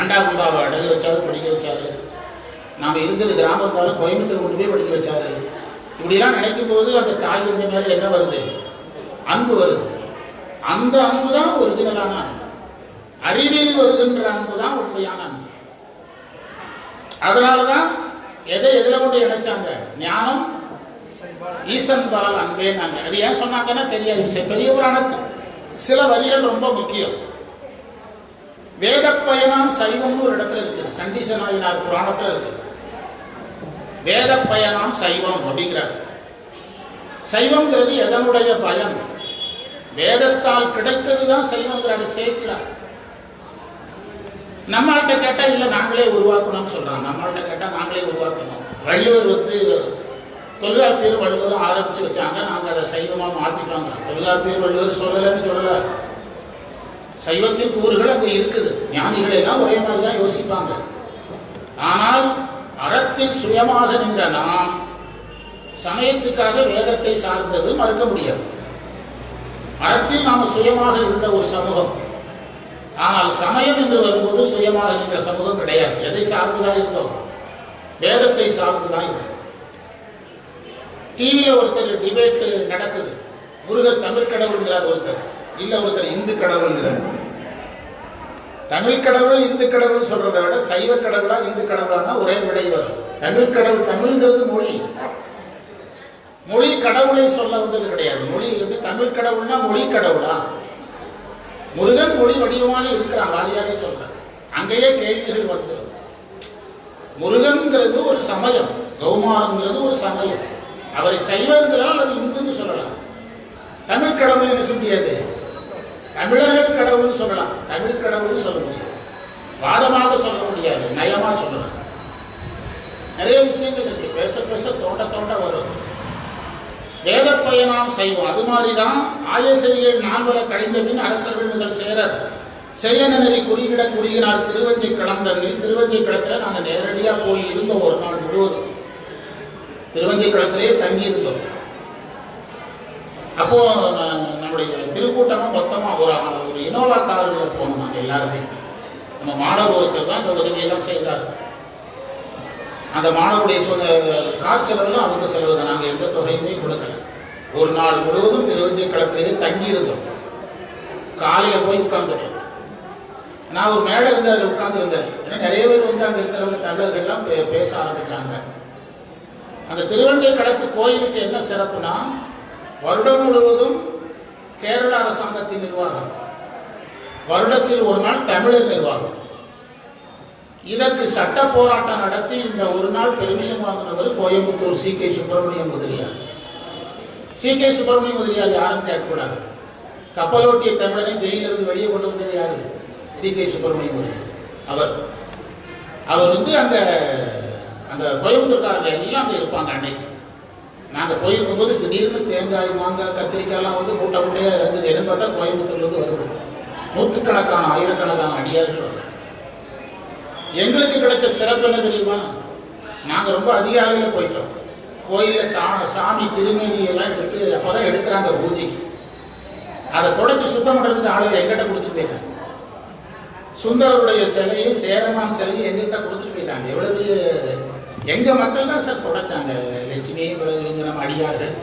அண்டா குண்டாவை அடகு வச்சாரு, படிக்க வச்சாரு. நாம் இருந்தது கிராமம் இருந்தாலும் கோயம்புத்தூர் கொண்டு போய் படிக்க வச்சாரு. இப்படிலாம் நினைக்கும் போது அந்த தாய் தந்தை மேலே என்ன வருது? அன்பு வருது. அந்த அன்பு தான் ஒரிஜினலான அன்பு. அறிவில் வருகின்ற அன்பு தான் உண்மையான அன்பு. அதனாலதான் எதில் கொண்டு இணைச்சாங்க? ஞானம் ஈசன் பால் அன்பேன்னாங்க. அது ஏன் சொன்னாங்கன்னா தெரியாது. பெரிய புராணத்தில் சில வரிகள் ரொம்ப முக்கியம். வேத பயனாம் சைவம்னு ஒரு இடத்துல இருக்குது, சண்டீசநாயனார் புராணத்துல இருக்கு. வேத பயனாம் சைவம் அப்படிங்கிறார். சைவம்ங்கிறது எதனுடைய பயன்? வேதத்தால் கிடைத்ததுதான் சைவங்கிறாரு சேர்க்கிறார். நம்மள்கிட்ட கேட்டா இல்ல நாங்களே உருவாக்கணும்னு சொல்றாங்க. நம்மள்கிட்ட கேட்டா நாங்களே உருவாக்கணும். வள்ளுவர் தொல்காப்பியர் வள்ளுவரும் ஆரம்பிச்சு வச்சாங்க, நாங்க அதை சைவமா மாத்திட்டோங்க. தொல்காப்பியர் வள்ளுவர் சொல்லலன்னு சொல்லல, சைவத்தின் கூறுகள் அங்க இருக்குது. ஞானிகள் எல்லாம் ஒரே மாதிரி தான் யோசிப்பாங்க. ஆனால் அறத்தில் சுயமாக நின்ற நாம் சமயத்துக்காக வேதத்தை சார்ந்தது மறுக்க முடியாது. அறத்தில் நாம சுயமாக இருந்த ஒரு சமூகம். ஆனால் சமயம் என்று வரும்போது சுயமாக நின்ற சமூகம் கிடையாது. எதை சார்ந்துதான் இருந்தோம்? வேதத்தை சார்ந்துதான் இருந்தோம். டிவியில ஒருத்தர் டிபேட் நடக்குது. முருகர் தமிழ் கடவுள்ங்கிறார் ஒருத்தர், இல்ல ஒருத்தர் இந்து கடவுள்ங்கிறார். தமிழ் கடவுள் இந்து கடவுள் சொல்றதை விட சைவ கடவுளா இந்து கடவுளானா ஒரே விடை வரும். தமிழ் கடவுள், தமிழ்ங்கிறது மொழி. மொழி கடவுளை சொல்ல வந்தது கிடையாது. மொழி எப்படி தமிழ் கடவுள்னா மொழி கடவுளா? முருகன் மொழி வடிவமாக இருக்கிறான், வாரியாக சொல்ற. அங்கேயே கேள்விகள் வந்துடும். முருகன்கிறது ஒரு சமயம், கௌமாரங்கிறது ஒரு சமயம். அவரை சைவர்களால் அல்லது இந்துன்னு சொல்லலாம். தமிழ் கடவுள் என்ன சொல்ல முடியாது, தமிழர்கள் கடவுள்னு சொல்லலாம். தமிழ் கடவுள்னு சொல்ல முடியாது, வாதமாக சொல்ல முடியாது, நயமா சொல்லலாம். நிறைய விஷயங்கள் இருக்கு, பேச பேச தோண்ட தோண்ட வரும். வேத பயனாம் செய்வோம். அது மாதிரிதான் ஆயசைகள் நால்வர கழிந்த பின் அரசர்கள் முதல் சேரர் செய்யநெறி குறியிட குறுகினார் திருவஞ்சை களந்தனில். திருவஞ்சை களத்தில் நாங்கள் நேரடியாக போய் இருந்தோம். ஒரு நாள் முழுவதும் திருவஞ்சை களத்திலே தங்கி இருந்தோம். அப்போ நம்முடைய திருக்கூட்டமா மொத்தமா ஒரு இனோவா காரில் போனோம். நாங்கள் எல்லாருமே நம்ம மாணவர் ஒருத்தர் தான் இந்த உதவியெல்லாம் செய்தார். அந்த மாணவருடைய கார் செலவுலாம் அவங்க செலவு தான். நாங்கள் எந்த தொகையுமே கொடுக்கல. ஒரு நாள் முழுவதும் திருவஞ்சை களத்திலேயே தங்கி இருந்தோம். காலையில் போய் உட்கார்ந்துட்டோம். நான் ஒரு மேடை இருந்து அதில் உட்கார்ந்துருந்தேன். ஏன்னா நிறைய பேர் அங்கே இருக்கிறவங்க தமிழர்கள்லாம் பேச ஆரம்பிச்சாங்க. அந்த திருவஞ்சை களத்து கோயிலுக்கு என்ன சிறப்புனா, வருடம் முழுவதும் கேரள அரசாங்கத்தின் நிர்வாகம், வருடத்தில் ஒரு நாள் தமிழர் நிர்வாகம். இதற்கு சட்ட போராட்டம் நடத்தி இந்த ஒரு நாள் பெர்மிஷன் வாங்கினவர் கோயம்புத்தூர் சி.கே. சுப்பிரமணியம் முதலியார். சி.கே. சுப்பிரமணியம் முதலியார் யாருன்னு கேட்கக்கூடாது. கப்பலோட்டிய தமிழரை ஜெயிலிருந்து வெளியே கொண்டு வந்தது யாரு? சி.கே. சுப்பிரமணியம் முதலியார். அவர் அங்க அந்த கோயம்புத்தூர்காரங்க எல்லாம் அங்கே இருப்பாங்க. அன்னைக்கு நாங்கள் போயிருக்கும்போது திடீர்னு தேங்காய், மாங்காய், கத்திரிக்காய்லாம் மூட்டை மூட்டையாக இறங்குது. என்னன்னு பார்த்தா கோயம்புத்தூர்லேருந்து வருது. நூற்றுக்கணக்கான ஆயிரக்கணக்கான அடியார்கள் வருது. எங்களுக்கு கிடைச்ச சிறப்பு என்ன தெரியுமா? நாங்கள் ரொம்ப அதிகாலையில் போயிட்டோம். கோயிலில் சாமி திருமேனியெல்லாம் எடுத்து அப்போதான் எடுக்கிறாங்க பூஜைக்கு. அதை தொடச்சி சுத்தம் பண்ணுறதுக்கு ஆளுங்க எங்கிட்ட கொடுத்துட்டு போயிட்டாங்க. சுந்தரருடைய சிலையும் சேரமான் சிலையும் எங்கிட்ட கொடுத்துட்டு போயிட்டாங்க. எவ்வளவு எங்கள் மக்கள் தான் சார் தொடச்சாங்க. லட்சுமி பிறகு நம்ம அடியார்கள்,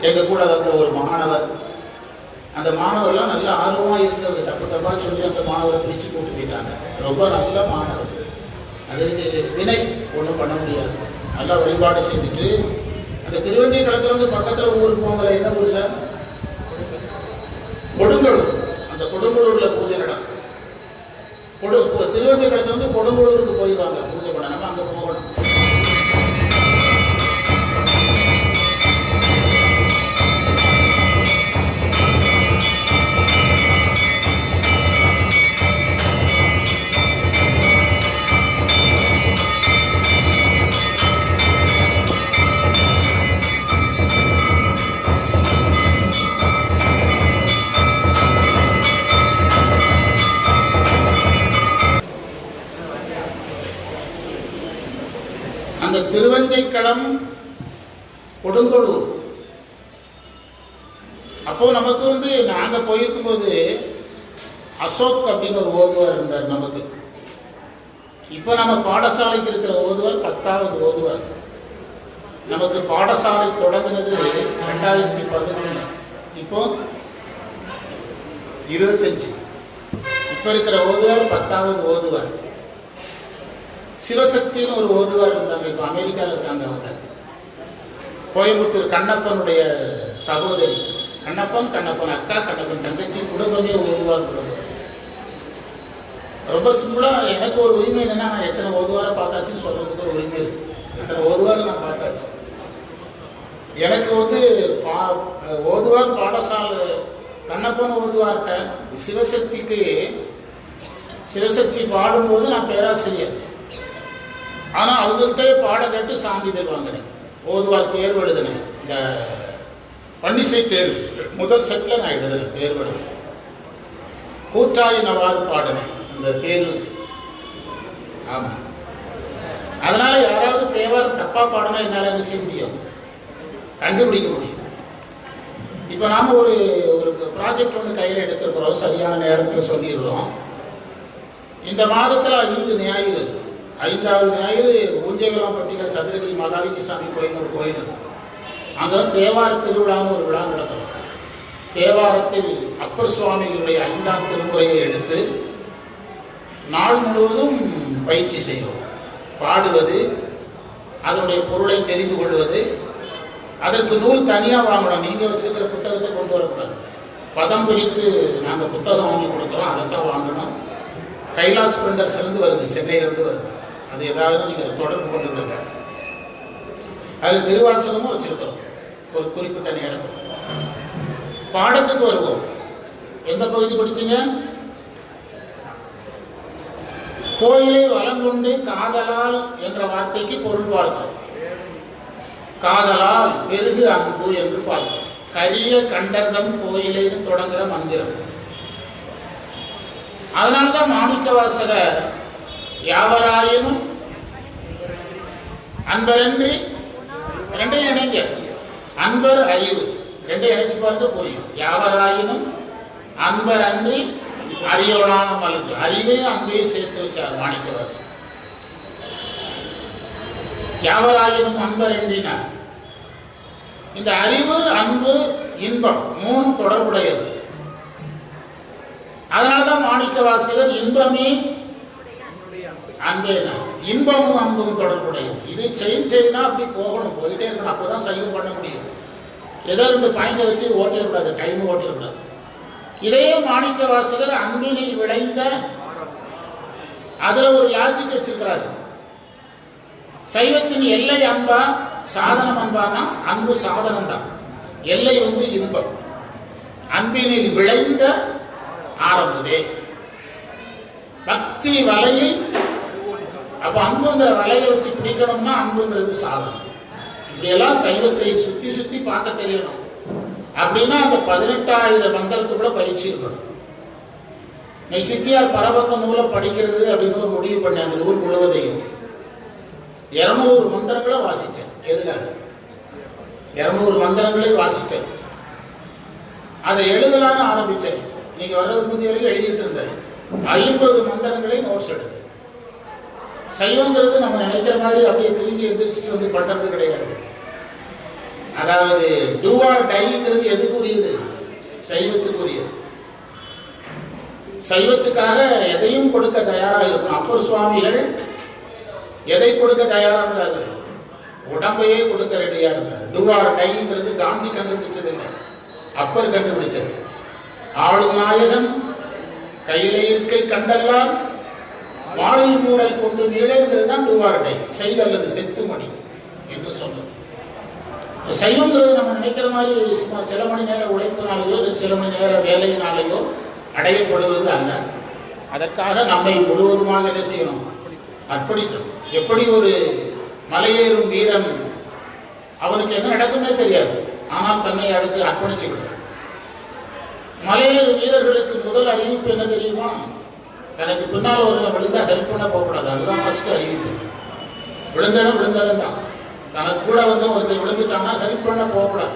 எங்கள் கூட வந்த ஒரு மாணவர், அந்த மாணவர்லாம் நல்ல ஆர்வமாக இருந்தவர். தப்பாக சொல்லி அந்த மாணவரை பிரித்து போட்டு போயிட்டாங்க. ரொம்ப நல்ல மாணவர். அது வினை ஒன்றும் பண்ண முடியாது. நல்லா வழிபாடு செய்துட்டு அந்த திருவஞ்சை களத்துலேருந்து பக்கத்தில் ஊருக்கு போங்கல. என்ன ஊர் சார்? கொடுங்கலூர். அந்த கொடுங்கலூரில் பூஜை நடக்கும். திருவஞ்சை களத்துலேருந்து கொடுங்கலூருக்கு போயிடுவாங்க பூஜை பண்ண. நம்ம அங்கே போகணும். அந்த திருவஞ்சைக்களம் கொடுங்கலூர். அப்போ நமக்கு நாங்க போயிருக்கும் போது அசோக் அப்படின்னு ஒரு ஓதுவார் இருந்தார் நமக்கு. இப்போ நம்ம பாடசாலைக்கு இருக்கிற ஓதுவார் 10வது ஓதுவார். நமக்கு பாடசாலை தொடங்கினது 2011. இப்போ 25. இப்போ இருக்கிற ஓதுவார் 10வது ஓதுவார். சிவசக்தின்னு ஒரு ஓதுவார் இருந்தாங்க. இப்போ அமெரிக்காவில் இருக்காங்க. அவங்க கோயம்புத்தூர் கண்ணப்பனுடைய சகோதரி. கண்ணப்பன் அக்கா, கண்ணப்பன் தங்கச்சி, குடும்பமே ஓதுவார் குடும்பம். ரொம்ப சிம்பிளா எனக்கு ஒரு உரிமை என்னன்னா, நான் எத்தனை ஓதுவாரை பார்த்தாச்சுன்னு சொல்றதுக்கு ஒரு உரிமை இருக்கு. எத்தனை ஓதுவாரை நான் பார்த்தாச்சு. எனக்கு ஓதுவார் பாடசாலை கண்ணப்பன் ஓதுவார்கிட்ட சிவசக்தி பாடும்போது நான் பேராசிரியர். ஆனால் அவங்ககிட்டே பாடம் கேட்டு சான்றிதழ் வாங்கினேன். ஓதுவார் தேர்வு எழுதினேன். இந்த பன்னிசை தேர்வு முதல் செட்டில் நான் எழுதினேன். தேர்வு எழுதினேன். கூட்டாயினவாறு பாடினேன் இந்த தேர்வு. ஆமாம். அதனால யாராவது தேவார் தப்பா பாடினா என்னால் என்ன செய்ய முடியும்? கண்டுபிடிக்க முடியும். இப்போ நாம் ஒரு ப்ராஜெக்ட் ஒன்று கையில் எடுத்துருக்கிறோம். சரியான நேரத்தில் சொல்லிடுறோம். இந்த மாதத்தில் 5 ஞாயிறு, 5வது ஞாயிறு ஊஞ்சைவெல்லாம்பட்டியில் சதுரகிரி மகாலிங்க சாமி கோயில் ஒரு கோயில் இருக்கும். அங்கே தேவார திருவிழான்னு ஒரு விழா நடத்துகிறோம். தேவாரத்தில் அப்பர் சுவாமிகளுடைய 5ஆம் திருமுறையை எடுத்து நாள் முழுவதும் பயிற்சி செய்வோம். பாடுவது, அதனுடைய பொருளை தெரிந்து கொள்வது. அதற்கு நூல் தனியாக வாங்கணும். நீங்கள் வச்சுருக்கிற புத்தகத்தை கொண்டு வரக்கூடாது. பதம் பிரித்து நாங்கள் புத்தகம் வாங்கி கொடுக்குறோம். அதைத்தான் வாங்கணும். கைலாஸ் பிரிண்டர்ஸ்லேருந்து வருது, சென்னையிலேருந்து வருது. அது ஏதாவது நீங்கள் தொடர்பு கொண்டு விடுங்க. அதில் திருவாசகமும் வச்சிருக்கிறோம் ஒரு குறிப்பிட்ட நேரத்தில். பாடத்துக்கு வருவோம். எந்த பகுதி படித்தீங்க? கோயிலை வளங்கொண்டு காதலால் என்ற வார்த்தைக்கு பொருள் பார்த்தோம். காதலால் பெருகு அன்பு என்று பார்த்தோம். கரிய கண்டர்தம் கோயிலைன்னு தொடங்குற மந்திரம். அதனால்தான் மாணிக்க வாசகர் யாவராயினும் அன்பரன்றி, ரெண்டையும் இணைங்க, அன்பர் அறிவு ரெண்டையும் இணைச்சு பாருங்க புரியும். யாவராயினும் அன்பர் அன்றி அறியவனான மலர்ந்து, அறிவையும் அன்பையும் சேர்த்து வச்சார் மாணிக்கவாசகர். யாவராயினும் அன்பர் என்றினார். இந்த அறிவு, அன்பு, இன்பம் 3 தொடர்புடையது. அதனால்தான் மாணிக்க வாசகர் இன்பமே அன்பேனா, இன்பமும் அன்பும் தொடர்புடையது. இது செயினா அப்படி போகணும், போயிட்டே இருக்கணும். அப்போதான் சைவம் பண்ண முடியும். ஏதோ 2 பாயிண்டை வச்சு ஓட்டிடக்கூடாது, டைம் ஓட்டிடக்கூடாது. இதே மாணிக்க வாசகர் அன்பினில் விளைந்த, அதுல ஒரு லாஜிக் வச்சிருக்கிறாரு. சைவத்தின் எல்லை அன்பா சாதனம் அன்பானா? அன்பு சாதனம் தான். எல்லை இன்பம். அன்பினில் விளைந்த ஆரம்பதே பக்தி வலையில். அப்ப அன்புங்கிற வலையை வச்சு பிடிக்கணும்னா அன்புங்கிறது சாதனம். இப்படியெல்லாம் சைவத்தை சுத்தி சுத்தி பார்க்க தெரியணும். அப்படின்னா அந்த 18,000 மந்திரத்துக்குள்ள பயிற்சி இருக்கணும். நீ சித்தியார் பரபக்க நூலை படிக்கிறது அப்படின்னு ஒரு முடிவு பண்ணேன். அந்த நூல் முழுவதையும் 200 மந்திரங்களை வாசித்தேன். எதுல? 200 மந்திரங்களை வாசித்தேன். அதை எழுதலான்னு ஆரம்பித்தேன். இன்னைக்கு வர்றதுக்கு முந்தைய வரைக்கும் எழுதிட்டு இருந்தேன். 50 மந்திரங்களை நோட்ஸ் எடுத்தேன். சைவங்கிறது நம்ம நினைக்கிற மாதிரி அப்படியே தூங்கி எந்திரிச்சிட்டு வந்து பண்றது கிடையாது. அதாவது டூ ஆர் டைங்கிறது எதுக்குரியது? சைவத்துக்குரியது. சைவத்துக்காக எதையும் கொடுக்க தயாராக இருக்கணும். அப்பர் சுவாமிகள் எதை கொடுக்க தயாராக இருந்தாரு? உடம்பையே கொடுக்க ரெடியா இருந்தார். டூ ஆர் டைங்கிறது காந்தி கண்டுபிடிச்சது இல்லை, அப்பர் கண்டுபிடிச்சது. ஆளும் நாயகன் கையில இருக்கை கண்டெல்லாம் மாலை மூடல் கொண்டு நீளங்கிறது தான் டூ ஆர் டை, செய் அல்லது செத்துமணி என்று சொன்னது. சைவங்கிறது நம்ம நினைக்கிற மாதிரி சும்மா சில மணி நேர உழைப்பினாலேயோ சில மணி நேர வேலையினாலேயோ அடையப்படுவது அல்ல. அதற்காக நம்மை முழுவதுமாக என்ன செய்யணும்? அர்ப்பணிக்கணும். எப்படி ஒரு மலையேறும் வீரன், அவனுக்கு என்ன நடக்குமே தெரியாது, ஆனால் தன்னை அதுக்கு அர்ப்பணிச்சுக்கணும். மலையேறும் வீரர்களுக்கு முதல் அறிவிப்பு என்ன தெரியுமா? தனக்கு பின்னால் ஒரு விழுந்தா ஹெல்ப் பண்ண போகக்கூடாது. அதுதான் ஃபர்ஸ்ட் அறிவிப்பு. விழுந்தவன் தான். தனக்கு கூட வந்து ஒருத்தர் விழுந்துட்டான்னா ஹெல்ப் பண்ண போகக்கூடாது.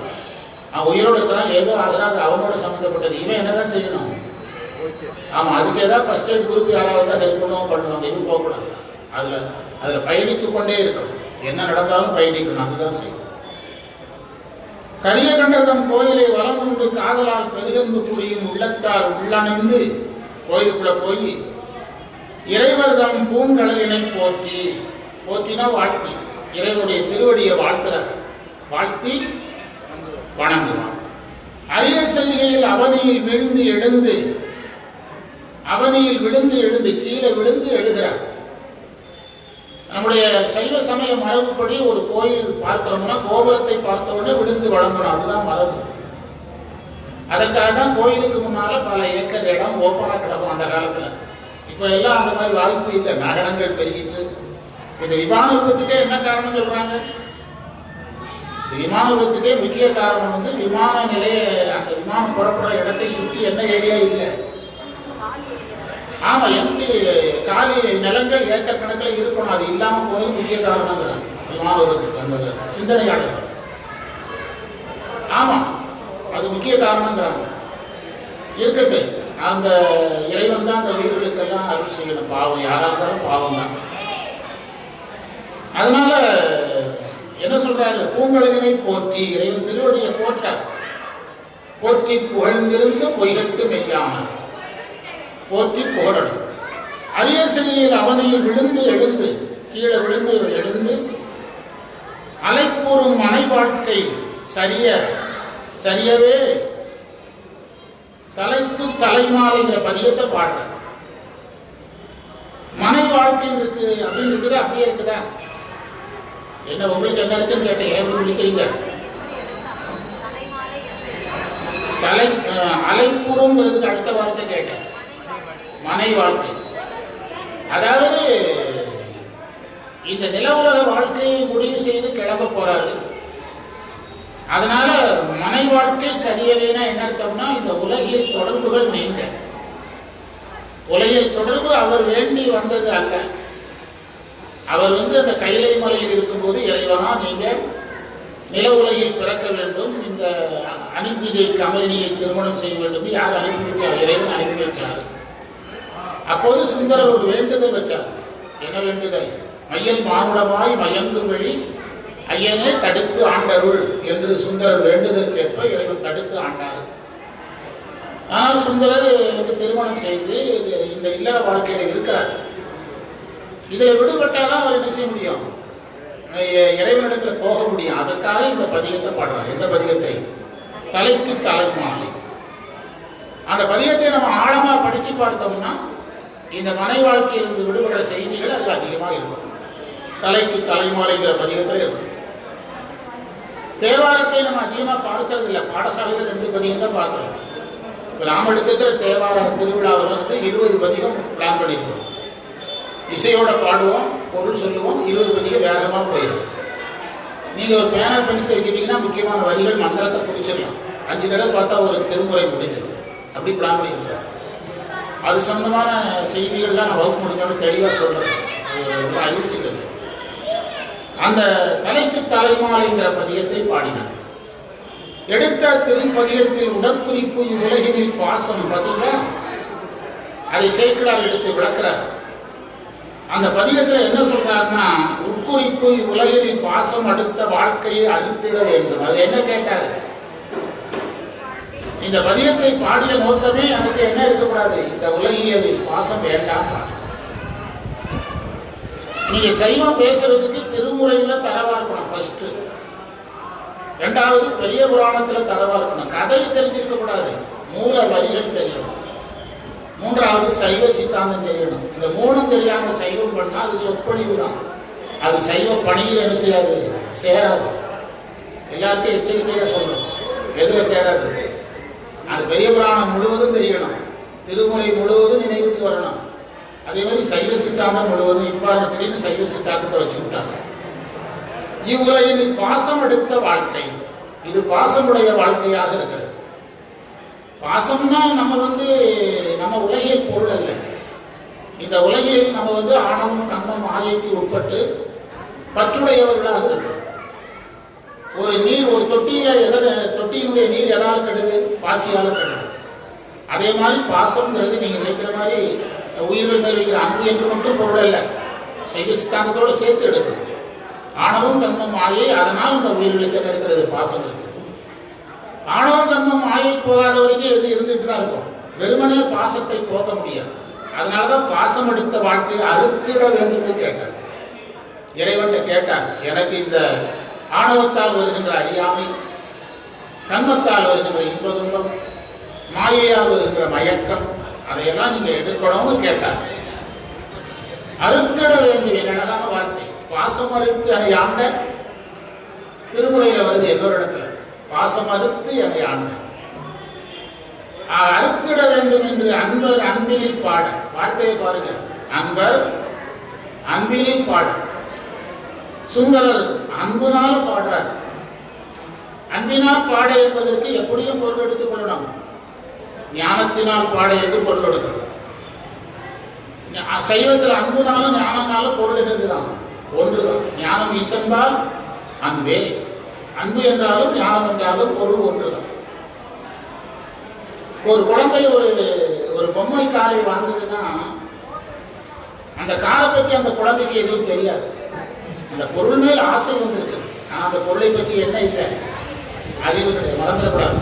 அவன் உயிரோடு இருக்கிறான், ஏதோ ஆகுறான், அது அவனோட சம்மந்தப்பட்டது. இவன் என்னதான் செய்யணும்? ஆமாம், அதுக்கு ஏதாவது ஃபர்ஸ்ட் எய்ட் குரூப் யாராவது தான் ஹெல்ப் பண்ணவும் பண்ணுவாங்க. இவன் போகக்கூடாது. அதில் பயணித்து கொண்டே இருக்கணும். என்ன நடந்தாலும் பயணிக்கணும். அதுதான் செய்யணும். கரியகண்டர்தம் கோயிலை வலம் கொண்டு காதலால் பெருகன்பு புரியும் உள்ளத்தார் உள்ளணைந்து கோயிலுக்குள்ள போய் இறைவர்தம் பூங்கடலினை போற்றி, போற்றினா வாழ்த்தி, இறைவனுடைய திருவடியை வாழ்த்துறார். வாழ்த்தி வணங்குவான். அரிய செய்கையில் அவனியில் விழுந்து எழுந்து கீழே விழுந்து எழுகிறார். நம்முடைய சைவ சமய மரபுப்படி ஒரு கோயில் பார்க்கிறோம்னா கோபுரத்தை பார்த்தவுடனே விழுந்து வணங்கணும். அதுதான் மரபு. அதற்காக தான் கோயிலுக்கு முன்னால பல ஏக்கர் இடம் ஓப்பனா கிடக்கும் அந்த காலத்துல. இப்ப எல்லாம் அந்த மாதிரி வாய்ப்பு இல்லை. நகரங்கள் பெருகிட்டு. இந்த விமான விபத்துக்கே என்ன காரணம் சொல்றாங்க? விமான விபத்துக்கே முக்கிய காரணம் வந்து விமான நிலைய, அந்த விமானம் புறப்படுற இடத்தை சுற்றி என்ன ஏரியா இல்லை. ஆமா, எம்பி காலி நிலங்கள் ஏக்கர் கணக்கில் இருக்கணும். அது இல்லாம போனது முக்கிய காரணங்கிறாங்க விமான விபத்துக்கு அந்த சிந்தனையாளர்கள். ஆமா, அது முக்கிய காரணங்கிறாங்க. இருக்கட்டும், அந்த இறைவன் தான் அந்த உயிர்களுக்கெல்லாம் அருள் செய்யணும். பாவம் யாரா இருந்தாலும் பாவம் தான். அதனால என்ன சொல்றாரு? பூங்கழலினை போற்றி, இறைவன் திருவடியை போற்றார். போற்றி புகழ்ந்திருந்து பொய்கட்டு மெய்யான, போற்றி புகழணும். அரிய செய்தியில் அவனையில் எழுந்து கீழே எழுந்து அலைப்பூறும் மனை வாழ்க்கை சரியவே தலைக்கு தலைமாலைங்கிற பதியத்தை பாடுற. மனை வாழ்க்கை இருக்கு அப்படின்னு இருக்குதா? அப்படியே இருக்குதா? என்ன உங்களுக்கு என்ன இருக்குன்னு கேட்டீங்க, எப்படி முடிக்கிறீங்க? அலைப்புறம்ங்கிறதுக்கு அடுத்த வார்த்தை கேட்டேன். மனை வாழ்க்கை, அதாவது இந்த நில உலக வாழ்க்கையை முடிவு செய்து கிளம்ப போறாரு. அதனால மனை வாழ்க்கை சரியவேனா என்ன அர்த்தம்னா, இந்த உலகியல் தொடர்புகள் நீங்க. உலகியல் தொடர்பு அவர் வேண்டி வந்தது அல்ல. அவர் வந்து அந்த கைலை மலையில் இருக்கும்போது இறைவனா நீங்க நில உலகில் பிறக்க வேண்டும், இந்த அனிந்திதை கமலினியை திருமணம் செய்ய வேண்டும் யார் அனுப்பி வச்சார்? இறைவன் அனுப்பி வச்சார். அப்போது சுந்தரர் ஒரு வேண்டுதல் வச்சார். என்ன வேண்டுதல்? மையல் மானுடமாய் மயங்கும் வெளி ஐயனே தடுத்து ஆண்டருள் என்று சுந்தரர் வேண்டுதலுக்கேற்ப இறைவன் தடுத்து ஆண்டார். ஆனால் சுந்தரர் வந்து திருமணம் செய்து இந்த இல்லற வாழ்க்கையில இருக்கிறார். இதுல விடுபட்டாதான் அவர் என்ன செய்ய முடியும்? இறைவனிடத்துல போக முடியும். அதற்காக இந்த பதிகத்தை பாடுறார். எந்த பதிகத்தை? தலைக்கு தலைமாலை. அந்த பதிகத்தை நம்ம ஆழமா படிச்சு பார்த்தோம்னா இந்த மனை வாழ்க்கையிலிருந்து விடுபடுற செய்திகள் அதில் அதிகமாக இருக்கும். தலைக்கு தலைமாலைங்கிற பதிகத்துல இருக்கும். தேவாரத்தை நம்ம அதிகமா பார்க்கறது இல்லை. பாடசாலையில் 2 பதிகம் தான் பார்க்கிறோம். இப்ப நாம் எடுத்துக்கிற தேவார திருவிழாவில் வந்து 20 பதிகம் பிளான் பண்ணிருக்கோம். இசையோட பாடுவோம், பொருள் சொல்லுவோம், 20 பதிகம் வேகமா போயிடும். நீங்க ஒரு பேனர் பென்சில் வச்சுட்டீங்கன்னா முக்கியமான வரிகள் மந்திரத்தை குறிச்சிடலாம். 5 தடவை பார்த்தா ஒரு திருமுறை முடிஞ்சிடும். அப்படி பிளான் பண்ணிருக்கோம். அது சொந்தமான செய்திகள்லாம் நான் வகுப்பு முடிஞ்சோன்னு தெளிவா சொல்றேன், அறிவிச்சுக்கணும். அந்த தலைக்கு தலைமாலைங்கிற பதியத்தை பாடினார். எடுத்த திருப்பதிகத்தில் உடற்குறிப்பு இவ்வுலகினில் பாசம் பார்த்தீங்களா, அதை சேக்கிழார் எடுத்து விளக்கிறார். அந்த பதிகத்தில் என்ன சொல்றாருன்னா, உட்குறிப்பு இவ்வுலகினில் பாசம் அடுத்த வாழ்க்கையை அழித்திட வேண்டும். அது என்ன கேட்டார், இந்த பதிகத்தை பாடிய நோக்கமே எனக்கு என்ன இருக்கக்கூடாது, இந்த உலகியலில் பாசம் வேண்டாம். நீங்க சைவம் பேசுறதுக்கு திருமுறையில தரவா இருக்கணும் ஃபர்ஸ்ட். ரெண்டாவது பெரிய புராணத்துல தரவா இருக்கணும். கதை தெரிஞ்சிருக்க கூடாது, மூல வரிகள் தெரியணும். மூன்றாவது சைவ சித்தாந்தம் தெரியணும். இந்த மூணும் தெரியாம சைவம் பண்ணா அது சொற்பொழிவு தான். அது சைவ பணியில் என்ன செய்யாது, சேராது. எல்லாருக்கும் எச்சரிக்கையா சொல்லணும், எதுல சேராது. அது பெரிய புராணம் முழுவதும் தெரியணும், திருமுறை முழுவதும் நினைவுக்கு வரணும். அதே மாதிரி சைவ சித்தாந்தம் முழுவதும். இப்ப திடீர்னு சைவ சித்தாந்தத்தை வச்சு விட்டாங்க. இவ்வுலகில் பாசம் எடுத்த வாழ்க்கை, இது பாசமுடைய வாழ்க்கையாக இருக்கிறது. பாசம்னா நம்ம நம்ம உலகியல் பொருள் அல்ல. இந்த உலகில் நம்ம ஆணவம் கண்மம் மாயைக்கு உட்பட்டு பற்றுடையவர்களாக இருக்கிறோம். ஒரு நீர், ஒரு தொட்டியினுடைய நீர் எதால கெடுது, பாசியால கெடுது. அதே மாதிரி பாசம்ங்கிறது நீங்க நினைக்கிற மாதிரி உயிர்கள் மேல் வைக்கிற அன்பு என்று மட்டும் பொருள் அல்ல, சைவ சித்தாந்தத்தோடு சேர்த்து எடுக்கணும். ஆணவம் கண்மம் மாயை, அதனால் இந்த உயிர்களுக்கு என்ன இருக்கிறது, பாசம் இருக்குது. ஆணவ கண்மம் மாயை போகாத வரைக்கும் எது இருந்துட்டு தான் இருக்கும். வெறுமனே பாசத்தை போக்க முடியாது. அதனாலதான் பாசம் எடுத்த வாழ்க்கையை அறுத்திட வேண்டும் கேட்டார். இறைவன் கேட்டார், எனக்கு இந்த ஆணவத்தால் வருகின்ற அறியாமை, கண்மத்தால் வருகின்ற இன்ப துன்பம், மாயையால் வருகின்ற மயக்கம், அதையெல்லாம் நீங்க எடுக்கணும்னு கேட்டார். அறுத்திட வேண்டும். என் அழகான வார்த்தை. பாசம் அறுத்து என்னை ஆண்ட, திருமுறையில வருது இன்னொரு இடத்துல, பாசம் அறுத்து என்னை ஆண்ட. அறுத்திட வேண்டும் என்று அன்பர் அன்பினில் பாட. வார்த்தையை பாருங்க, அன்பர் அன்பினில் பாட. சுந்தரர் அன்புனால பாடுறார். அன்பினால் பாட என்பதற்கு எப்படியும் பொருள் எடுத்துக் கொள்ளணும். ஞானத்தினால் பாட என்று பொருள் எடுக்கணும். சைவத்தில் அன்புனாலும் ஞானனாலும் பொருள் என்னதுதான், ஒன்றுதான். ஞானம் ஈசன்பால் அன்பே. அன்பு என்றாலும் ஞானம் என்றாலும் பொருள் ஒன்றுதான். ஒரு குழந்தை ஒரு பொம்மை காரை வாங்குதுன்னா, அந்த காரை பற்றி அந்த குழந்தைக்கு எதுவும் தெரியாது. அந்த பொருள் மேல் ஆசை வந்திருக்குது, ஆனால் அந்த பொருளை பற்றி என்ன இல்லை, அறிவு கிடையாது, மறந்துடக்கூடாது.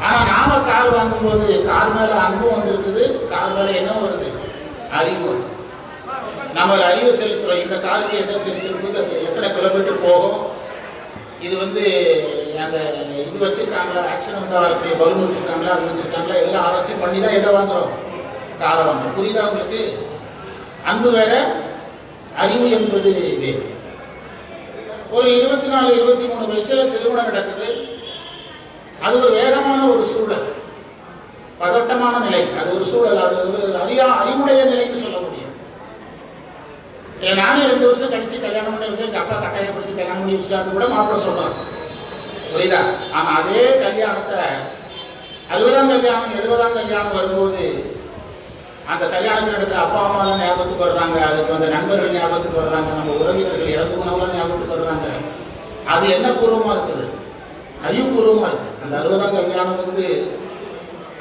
ஆனால் நாம கார் வாங்கும்போது கார் மேல அன்பும் வந்திருக்குது, கார் மேல என்ன வருது, அறிவு. நம்ம அறிவு செலுத்துறோம். இந்த காருக்கு என்ன தெரிஞ்சிருக்கு, எத்தனை கிலோமீட்டர் போகும், இது அந்த இது வச்சிருக்காங்களா, ஆக்சிடென்ட் வந்தால் வரக்கூடிய பலூன் வச்சிருக்காங்களா, அது வச்சிருக்காங்களா, எல்லாம் ஆராய்ச்சி பண்ணி தான் எதை வாங்குறோம், காரை வாங்குறோம். புரியுதா உங்களுக்கு? அன்பு வேற, அறிவு என்பது வேறு. ஒரு 24, 23 வயசுல திருமணம் நடக்குது. அது ஒரு வேகமான ஒரு சூழல், பதட்டமான நிலை. அது ஒரு சூழல், அது ஒரு அறிவுடைய நிலைன்னு சொல்ல முடியும். நானே 2 வருஷம் கழிச்சு கல்யாணம் பண்ணி இருந்து எங்க அப்பா கட்டாயப்படுத்தி கல்யாணம் பண்ணி வச்சுட்டாருன்னு கூட மாப்பிள்ள சொல்றாங்க. புரியுதா? ஆனா அதே கல்யாணத்தை 60ஆம் கல்யாணம் 70ஆம் கல்யாணம் வரும்போது அந்த கல்யாணத்தில் இடத்துல அப்பா அம்மாலாம் ஞாபகத்துக்கு வர்றாங்க, அதுக்கு நண்பர்கள் ஞாபகத்துக்கு வர்றாங்க, நம்ம உறவினர்கள் இறந்து போனவங்களாம் ஞாபகத்துக்கு வர்றாங்க. அது என்ன பூர்வமா இருக்குது, அறிவுபூர்வமா இருக்கு. அந்த 60ஆம் கல்யாணம்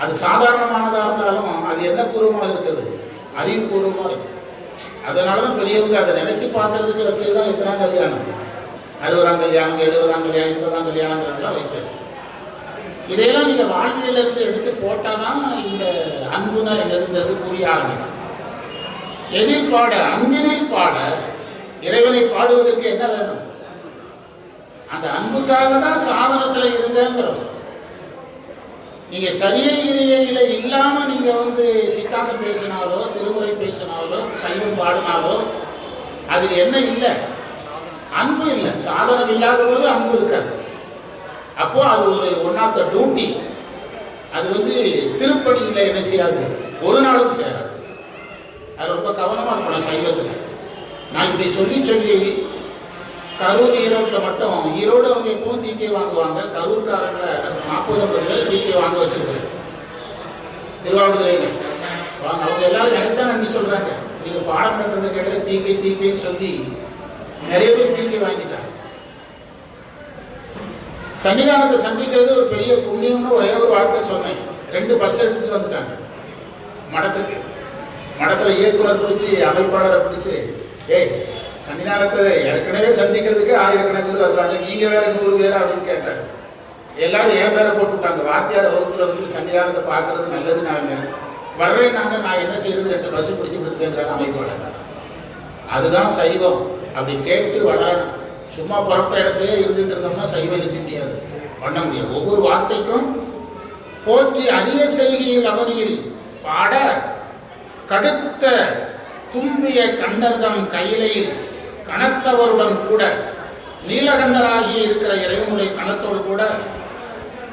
அது சாதாரணமானதாக இருந்தாலும் அது என்ன பூர்வமாக இருக்குது, அறிவுபூர்வமாக இருக்கு. அதனாலதான் பெரியவங்க அதை நினைச்சு பார்க்கறதுக்கு வச்சதுதான் எத்தனாம் கல்யாணம், 60ஆம் கல்யாணம், 70ஆம் கல்யாணம், 80ஆம் கல்யாணங்கிறதுலாம் வைத்தது. இதையெல்லாம் நீங்க வாழ்வியல இருந்து எடுத்து போட்டாதான் இந்த அன்புனா என்னதுங்கிறது புரிய ஆரம்பிக்கும். எதில் பாட, அன்பினில் பாட. இறைவனை பாடுவதற்கு என்ன வேணும், அந்த அன்புக்காக தான் சாதனத்துல இருங்கிறோம். நீங்க சரியில இல்லாம நீங்க சித்தாந்தம் பேசினாலோ, திருமுறை பேசினாலோ, சைவம் பாடினாலோ அது என்ன இல்லை, அன்பு இல்லை. சாதனம் இல்லாத போது அன்பு இருக்காது. அப்போ அது ஒரு ஒன் ஆஃப் த டியூட்டி. அது திருப்பணியில என்ன செய்யாது, ஒரு நாளும் சேராது. அது ரொம்ப கவனமா இருக்கணும் சைவத்துக்கு. நான் இப்படி சொல்லி கரூர், ஈரோட்டில் மட்டும், ஈரோடு அவங்க எப்பவும் தீக்கை வாங்குவாங்க. கரூர்காரங்கள 40-50 பேர் தீக்கை வாங்க வச்சிருக்கிறேன். திருவாவூதுறையில வாங்க, அவங்க எல்லாரும் எனக்கு தான் நன்றி சொல்றாங்க. நீங்க பாடம் நடத்துறது கேட்டது தீக்கைன்னு சொல்லி நிறைய பேர் தீக்கை வாங்கிட்டாங்க. சன்னிதானத்தை சந்திக்கிறது ஒரு பெரிய புண்ணியம்னு ஒரே ஒரு வார்த்தை சொன்னேன். 2 பஸ் எடுத்துட்டு வந்துட்டாங்க மடத்துக்கு. மடத்துல இயக்குனர் பிடிச்சி அமைப்பாளரை பிடிச்சி, ஏய் சன்னிதானத்தை ஏற்கனவே சந்திக்கிறதுக்கு ஆயிரக்கணக்கில் வருவாங்க, நீங்க வேற 100 பேர் அப்படின்னு கேட்டார். எல்லாரும் என் பேரை போட்டுவிட்டாங்க. வாத்தியார் வகுப்புல வந்து சன்னிதானத்தை பார்க்கறது நல்லது, நாங்க வர்றேன், நான் என்ன செய்யறது, 2 பஸ் பிடிச்சி கொடுத்துட்டேங்கிறாங்க அமைப்பாளர். அதுதான் சைவம். அப்படி கேட்டு வளரணும். சும்மா புறப்பட்ட இடத்துலயே இருந்துட்டு இருந்தோம்னா சைவம் என்ன செய்ய முடியாது, பண்ண முடியாது. ஒவ்வொரு வார்த்தைக்கும் போற்றி அரிய செய்கையில் அவனியில் பாட கடுத்த தும்பிய கண்டர்தம் கையிலையில் கணத்தவருடன் கூட நீலகண்டராகி இருக்கிற இறைவனுடைய கணத்தோடு கூட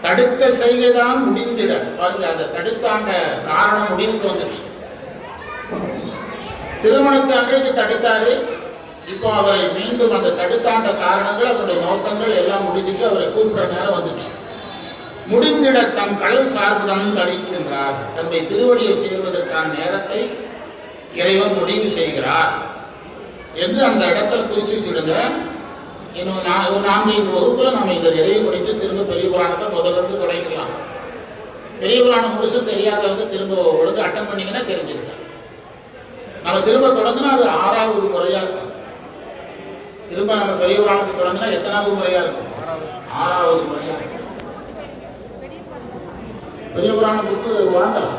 தடுத்த செய்கைதான் முடிந்திட. பாருங்க, அந்த தடுத்தாண்ட காரணம் முடிவுக்கு வந்துச்சு. திருமணத்தை அன்றைக்கு தடுத்தாரு. இப்போ அவரை மீண்டும் அந்த தடுத்தாண்ட காரணங்கள், அதனுடைய நோக்கங்கள் எல்லாம் முடிஞ்சிட்டு அவரை கூப்பிடுற நேரம் வந்துச்சு. முடிந்திட தம் கடல் சார்புதான் தடிக்கின்றார். தன்னுடைய திருவடியை சேர்வதற்கான நேரத்தை இறைவன் முடிவு செய்கிறார் என்று அந்த இடத்துல குறிச்சு வச்சுடுங்க. இன்னும் ஒரு 4-5 வகுப்புல நம்ம இதை நிறைவு பண்ணிட்டு திரும்ப பெரிய புராணத்தை முதல்ல இருந்து தொடங்கிடலாம். பெரிய புராணம் முழுசும் தெரியாதவங்க திரும்ப ஒழுங்கு அட்டன் பண்ணீங்கன்னா தெரிஞ்சுக்கிட்டேன். நம்ம திரும்ப தொடங்கினா அது 6வது முறையா இருக்கும். திரும்ப நம்ம பெரிய புராணத்தை தொடங்கினா எத்தனாவது முறையா இருக்கும்? 6வது முறையா இருக்கும். பெரிய புராணம் புக்கு வாங்கலாம்.